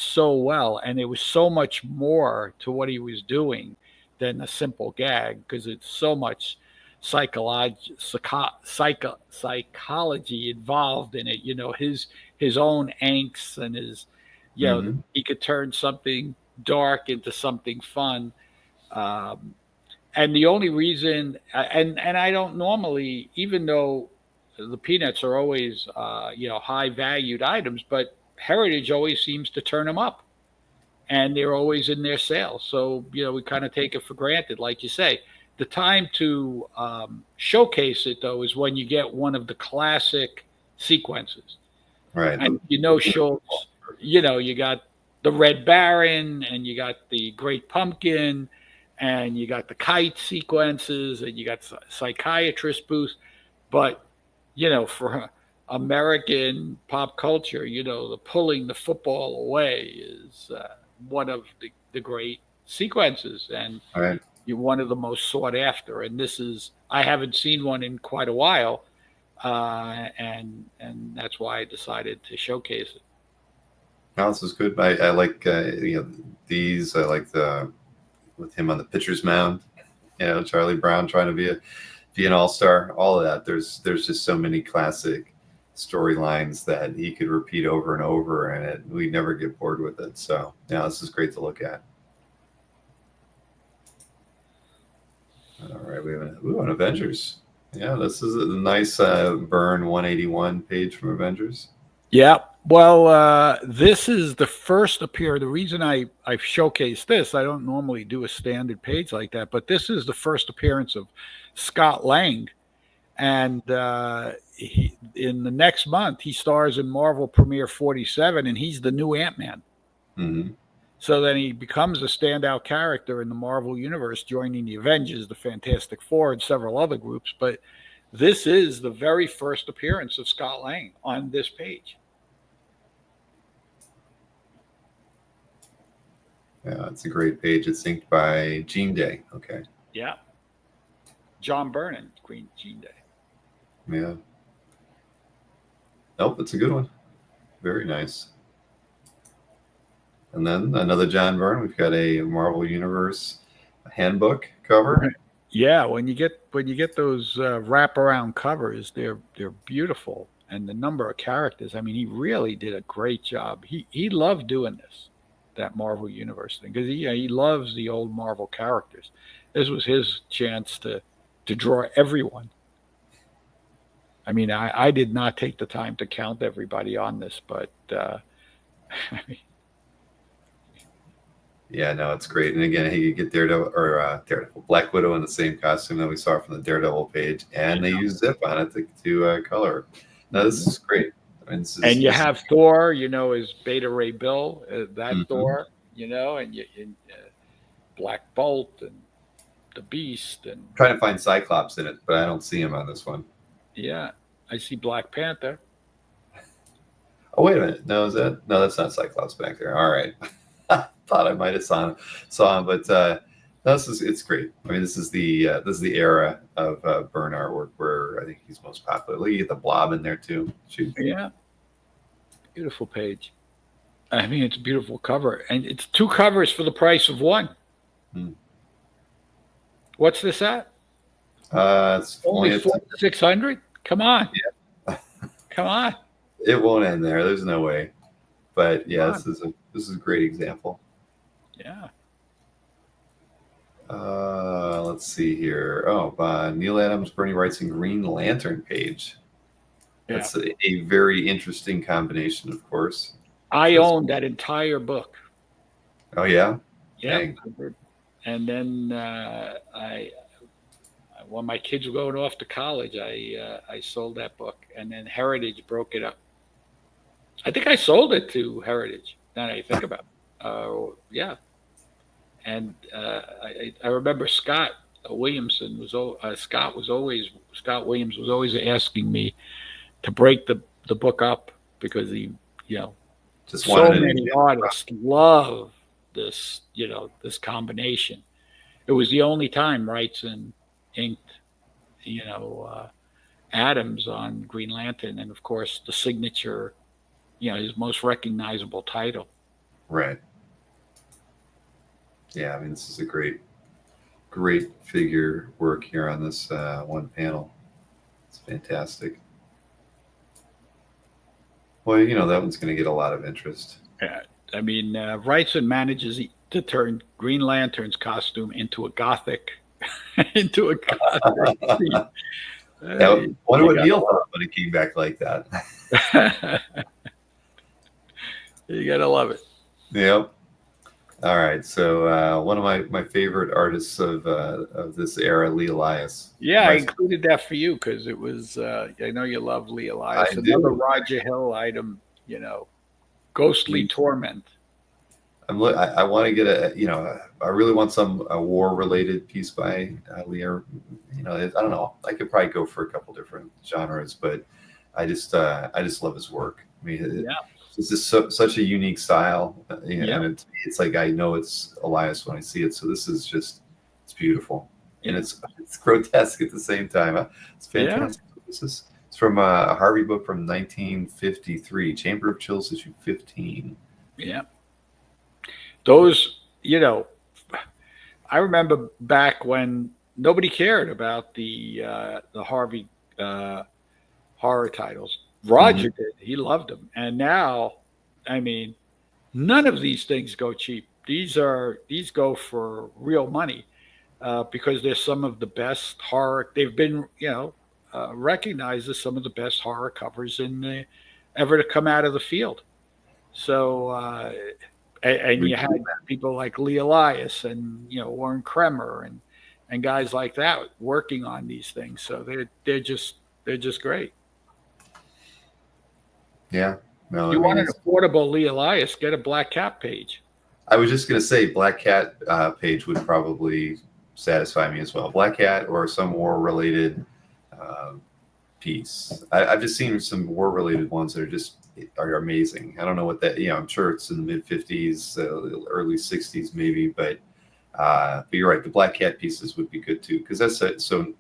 so well, and there was so much more to what he was doing than a simple gag, because it's so much psychology involved in it. His own angst and his, he could turn something dark into something fun. And the only reason, and I don't normally, even though the Peanuts are always, high valued items, but Heritage always seems to turn them up, and they're always in their sales. So, we kind of take it for granted, like you say. The time to showcase it, though, is when you get one of the classic sequences. Right. And Schultz, you got the Red Baron, and you got the Great Pumpkin, and you got the kite sequences, and you got psychiatrist booth. But, for American pop culture, the pulling the football away is one of the great sequences, and right. You're one of the most sought after. And I haven't seen one in quite a while, and that's why I decided to showcase it. No, this is good. I like these. I like with him on the pitcher's mound. Charlie Brown trying to be an all-star. All of that. There's just so many classic storylines that he could repeat over and over, and we never get bored with it. So this is great to look at. All right, we have an Avengers. Yeah, this is a nice Byrne 181 page from Avengers. Yeah. Well, this is the first appearance. The reason I've showcased this, I don't normally do a standard page like that, but this is the first appearance of Scott Lang. And in the next month, he stars in Marvel Premiere 47, and he's the new Ant-Man. Mm-hmm. So then he becomes a standout character in the Marvel Universe, joining the Avengers, the Fantastic Four, and several other groups. But this is the very first appearance of Scott Lang on this page. Yeah, it's a great page. It's inked by Gene Day. Okay. Yeah. John Byrne and Gene Day. Yeah. Nope, it's a good one. Very nice. And then another John Byrne. We've got a Marvel Universe handbook cover. Yeah, when you get those wraparound covers, they're beautiful, and the number of characters. I mean, he really did a great job. He loved doing this, that Marvel Universe thing, because he loves the old Marvel characters. This was his chance to draw everyone. I mean, I did not take the time to count everybody on this, but I mean. Yeah, no, it's great. And again, he could get Daredevil, Black Widow in the same costume that we saw from the Daredevil page, and they use zip on it to color. No, this is great. I mean, you have Thor, is Beta Ray Bill, that Thor, and Black Bolt and the Beast, and I'm trying to find Cyclops in it, but I don't see him on this one. Yeah, I see Black Panther. Oh, wait a minute. No, that's not Cyclops back there. All right. Thought I might have saw him, but it's great. I mean, this is the era of Byrne artwork where I think he's most popular. You get the Blob in there too. Yeah, beautiful page. I mean, it's a beautiful cover, and it's two covers for the price of one. What's this at? It's only 600. Come on, come on. It won't end there. There's no way. But yeah, this is a great example. Yeah. Let's see here. Neil Adams, Bernie Wrightson Green Lantern page. Yeah. That's a very interesting combination, of course. I own that entire book. Oh yeah. Yeah. And then when my kids were going off to college, I sold that book, and then Heritage broke it up. I think I sold it to Heritage. Now that I think about it. Yeah. And I remember Scott Williamson Scott Williams was always asking me to break the book up because he, Just so many artists love this, this combination. It was the only time Wrightson inked, Adams on Green Lantern, and of course the signature, his most recognizable title. Right. Yeah, I mean, this is a great figure work here on this one panel. It's fantastic. Well, that one's going to get a lot of interest. I mean, Wrightson manages to turn Green Lantern's costume into a gothic, I wonder what Neil thought when it came back like that. You gotta love it. Yep. All right. So one of my favorite artists of this era, Lee Elias. Yeah, I included that for you because it was. I know you love Lee Elias. Another Roger Hill item. Ghostly Torment. I want to get I really want a war related piece by Lee. I don't know. I could probably go for a couple different genres, but I just love his work. I mean, it's just such a unique style, and it's like I know it's Elias when I see it. So this is it's beautiful, and it's grotesque at the same time. It's fantastic. Yeah. It's from a Harvey book from 1953, Chamber of Chills, issue 15. Yeah. Those, I remember back when nobody cared about the Harvey horror titles. Roger did. He loved them. And now, I mean, none of these things go cheap. These go for real money because they're some of the best horror. They've been, recognized as some of the best horror covers ever to come out of the field. So, and you had people like Lee Elias and Warren Kremer and guys like that working on these things. So they're just great. Yeah. No, you want an affordable Lee Elias, get a Black Cat page. I was just going to say Black Cat page would probably satisfy me as well. Black Cat or some war related piece. I've just seen some war related ones that are amazing. I don't know what that, I'm sure it's in the mid 50s, early 60s maybe, but you're right. The Black Cat pieces would be good too. Cause that's so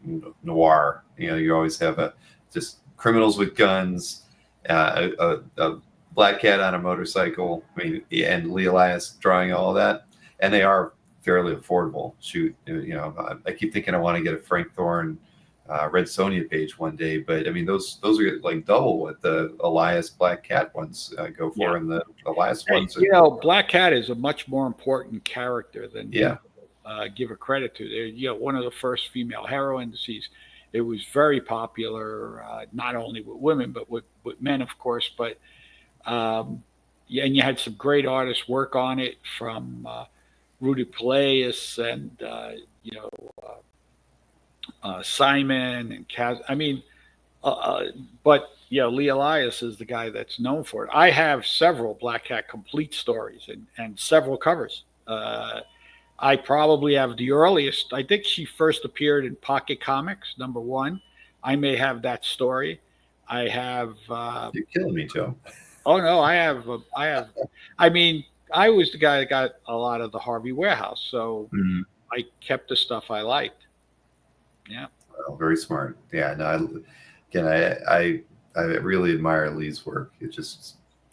noir, you always have just criminals with guns, a Black Cat on a motorcycle. I mean, and Lee Elias drawing all of that, and they are fairly affordable. Shoot, I keep thinking I want to get a Frank Thorne Red Sonja page one day, but I mean those are like double what the Elias Black Cat ones go for, and the Elias ones. Black Cat is a much more important character than give her credit to. They're one of the first female heroines. It was very popular, not only with women but with men, of course. But and you had some great artists work on it, from Rudy Peleus and Simon and Kaz. I mean, but Lee Elias is the guy that's known for it. I have several Black Cat complete stories and several covers. I probably have the earliest. I think she first appeared in Pocket Comics #1. I may have that story. I have. You're killing me, Joe. Oh no, I have. I mean, I was the guy that got a lot of the Harvey Warehouse, so I kept the stuff I liked. Yeah. Well, very smart. Yeah. No. I really admire Lee's work.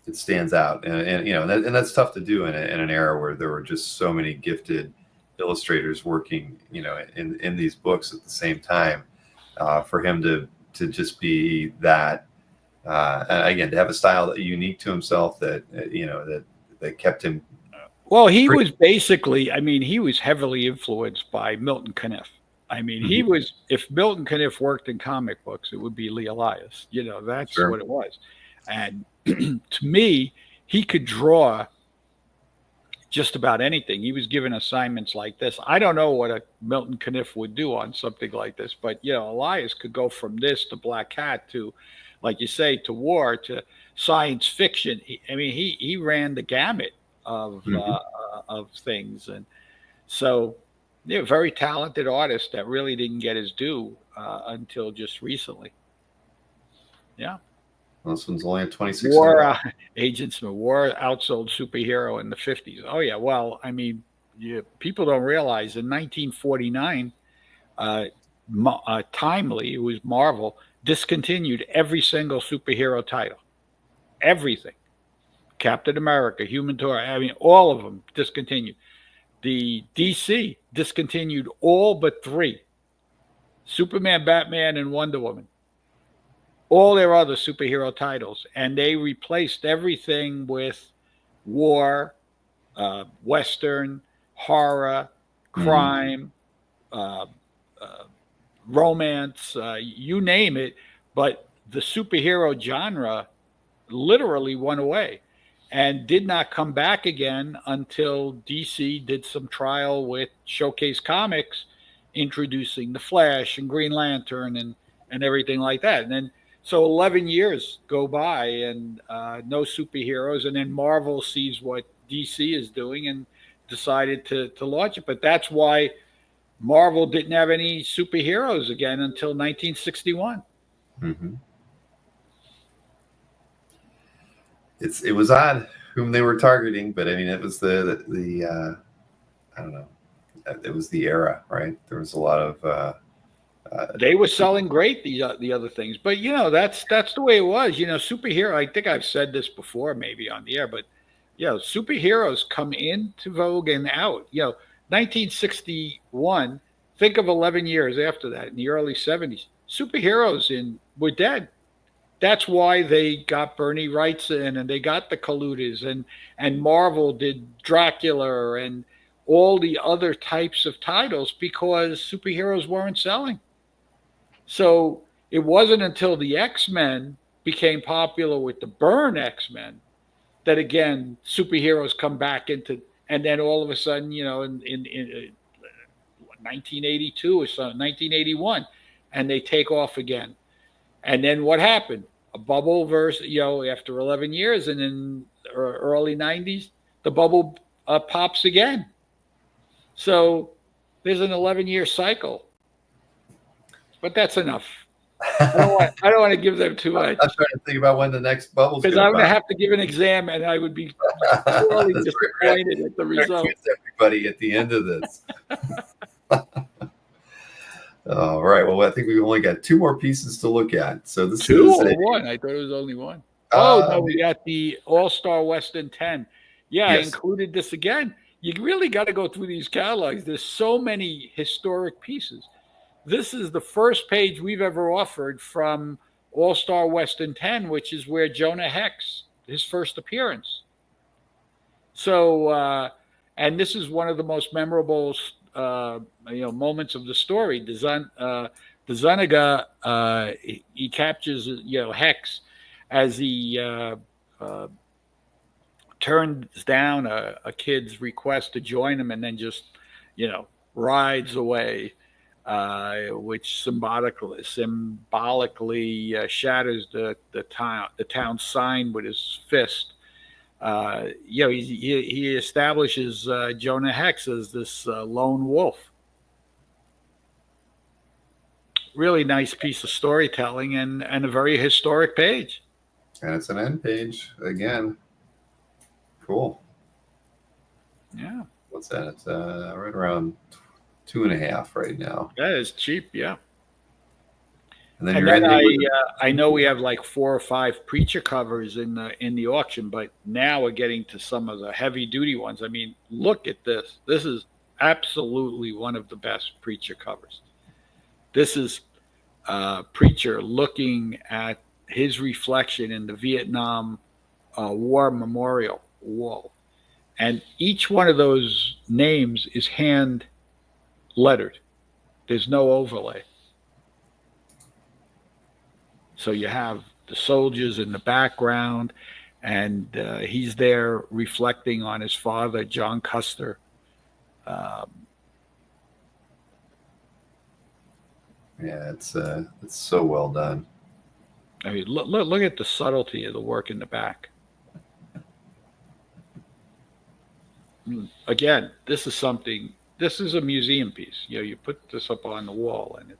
It stands out, and that's tough to do in an era where there were just so many gifted illustrators working, in these books at the same time. For him to just be that, and again, to have a style that unique to himself that that kept him. Well, he was basically, he was heavily influenced by Milton Caniff. He was, if Milton Caniff worked in comic books, it would be Lee Elias. That's what it was. And to me, he could draw just about anything. He was given assignments like this. I don't know what a Milton Caniff would do on something like this, but Elias could go from this to Black Cat to, like you say, to war to science fiction. He ran the gamut of things, and so very talented artist that really didn't get his due until just recently. Yeah. Well, this one's only at 26. War Agent Smith. War outsold superhero in the 50s. Oh yeah. Well, people don't realize in 1949, Timely, who was Marvel, discontinued every single superhero title. Everything. Captain America, Human Torch, all of them discontinued. The DC discontinued all but 3. Superman, Batman, and Wonder Woman. All their other superhero titles. And they replaced everything with war, Western, horror, crime, romance, you name it. But the superhero genre literally went away and did not come back again until DC did some trial with Showcase Comics, introducing the Flash and Green Lantern and everything like that. And then so 11 years go by and no superheroes, and then Marvel sees what DC is doing and decided to launch it. But that's why Marvel didn't have any superheroes again until 1961. Mm-hmm. It was odd whom they were targeting, but it was the I don't know. It was the era, right? There was a lot of. They were selling great, the other things, but that's the way it was. Superhero. I think I've said this before, maybe on the air, but superheroes come into vogue and out. 1961. Think of 11 years after that, in the early 70s, superheroes were dead. That's why they got Bernie Wrightson and they got the Kalutas and Marvel did Dracula and all the other types of titles because superheroes weren't selling. So it wasn't until the X-Men became popular with the Byrne X-Men that, again, superheroes come back into, and then all of a sudden, in 1982 or so, 1981, and they take off again. And then what happened? A bubble after 11 years, and in early 90s, the bubble pops again. So there's an 11-year cycle. But that's enough. I don't want to give them too much. I'm trying to think about when the next bubble's because I'm going to have to give an exam, and I would be sorely disappointed at the result. Everybody at the end of this. All right. Well, I think we've only got 2 more pieces to look at. So this two is or one. I thought it was only one. No, we got the All-Star Western 10. Yeah, yes. I included this again. You really got to go through these catalogs. There's so many historic pieces. This is the first page we've ever offered from All-Star Western 10, which is where Jonah Hex, his first appearance. So, and this is one of the most memorable, moments of the story. The Zuniga, he captures, Hex as he turns down a kid's request to join him, and then just, rides away. Which symbolically shatters the town sign with his fist. He establishes Jonah Hex as this lone wolf. Really nice piece of storytelling and a very historic page. And it's an end page again. Cool. Yeah. What's that? It's right around 2.5 right now. That is cheap, yeah. And then I know we have like 4 or 5 Preacher covers in the auction, but now we're getting to some of the heavy duty ones. Look at this. This is absolutely one of the best Preacher covers. This is Preacher looking at his reflection in the Vietnam War Memorial Wall, and each one of those names is hand lettered. There's no overlay. So you have the soldiers in the background, and he's there reflecting on his father, John Custer. Yeah, it's so well done. I mean, look at the subtlety of the work in the back. Again, this is something. This is a museum piece. You know, you put this up on the wall, and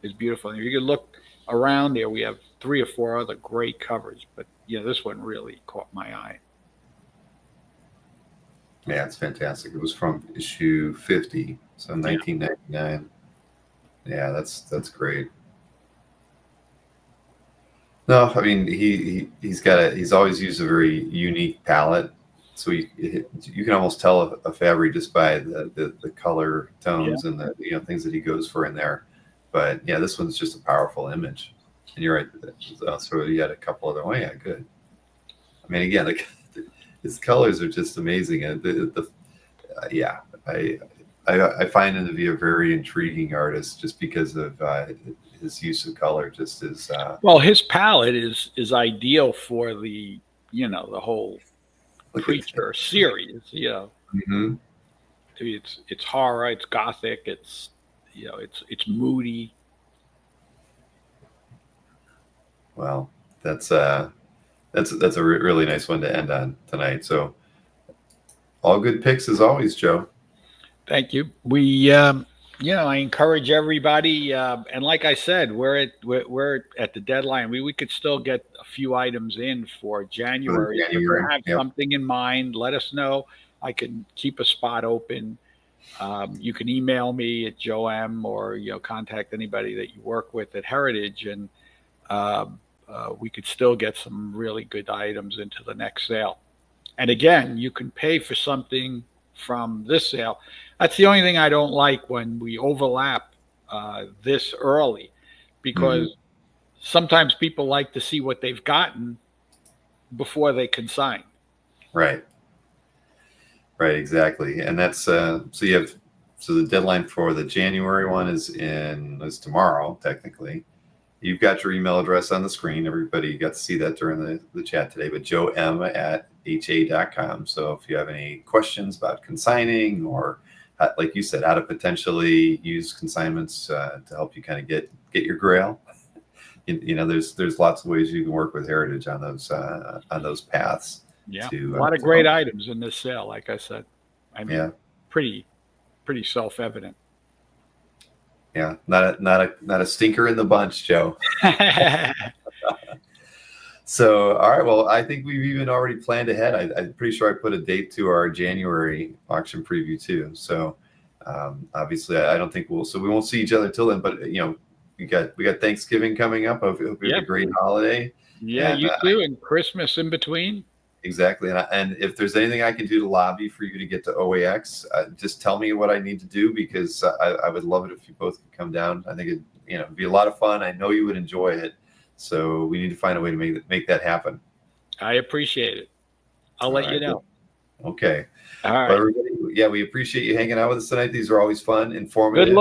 it's beautiful. And if you can look around there, we have 3 or 4 other great covers, but this one really caught my eye. Yeah, it's fantastic. It was from issue 50, so 1999. Yeah, that's great. No, I mean he's always used a very unique palette, so you can almost tell a Fabry just by the color tones and the things that he goes for in there. But yeah, this one's just a powerful image, and you're right. So you had a couple other. Oh yeah, good. I mean, again, his colors are just amazing, and I find him to be a very intriguing artist just because of his use of color. Just as well, his palette is ideal for the the whole creature series. Mm-hmm. It's horror, it's gothic, it's moody. Well, that's a really nice one to end on tonight. So, all good picks as always, Joe. Thank you. We, I encourage everybody, and like I said, we're at the deadline. We could still get a few items in for January. If you have something in mind, let us know. I can keep a spot open. You can email me at joem or contact anybody that you work with at Heritage, and we could still get some really good items into the next sale. And again, you can pay for something from this sale. That's the only thing I don't like when we overlap this early, because sometimes people like to see what they've gotten before they consign. Right, exactly. And that's so the deadline for the January one is tomorrow, technically. You've got your email address on the screen. Everybody got to see that during the chat today, but joem@ha.com. So if you have any questions about consigning, or like you said, how to potentially use consignments to help you kind of get your grail, there's lots of ways you can work with Heritage on those paths. Yeah, a lot of great items in this sale. Like I said, I mean, pretty self-evident. Yeah, not a stinker in the bunch, Joe. So, all right. Well, I think we've even already planned ahead. I'm pretty sure I put a date to our January auction preview too. So, obviously, I don't think we won't see each other till then. But we got Thanksgiving coming up. I hope you have a great holiday. Yeah, and, you too, and Christmas in between. Exactly. And if there's anything I can do to lobby for you to get to OAX, just tell me what I need to do, because I would love it if you both could come down. I think it'd be a lot of fun. I know you would enjoy it. So we need to find a way to make that happen. I appreciate it. I'll let you know. Okay. All right. Well, everybody, we appreciate you hanging out with us tonight. These are always fun, informative.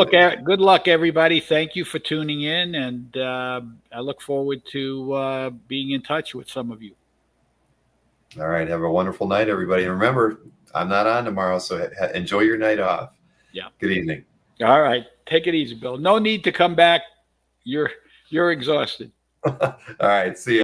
Good luck, everybody. Thank you for tuning in, and I look forward to being in touch with some of you. All right. Have a wonderful night, everybody. And remember, I'm not on tomorrow, so enjoy your night off. Yeah. Good evening. All right. Take it easy, Bill. No need to come back. You're exhausted. All right. See ya.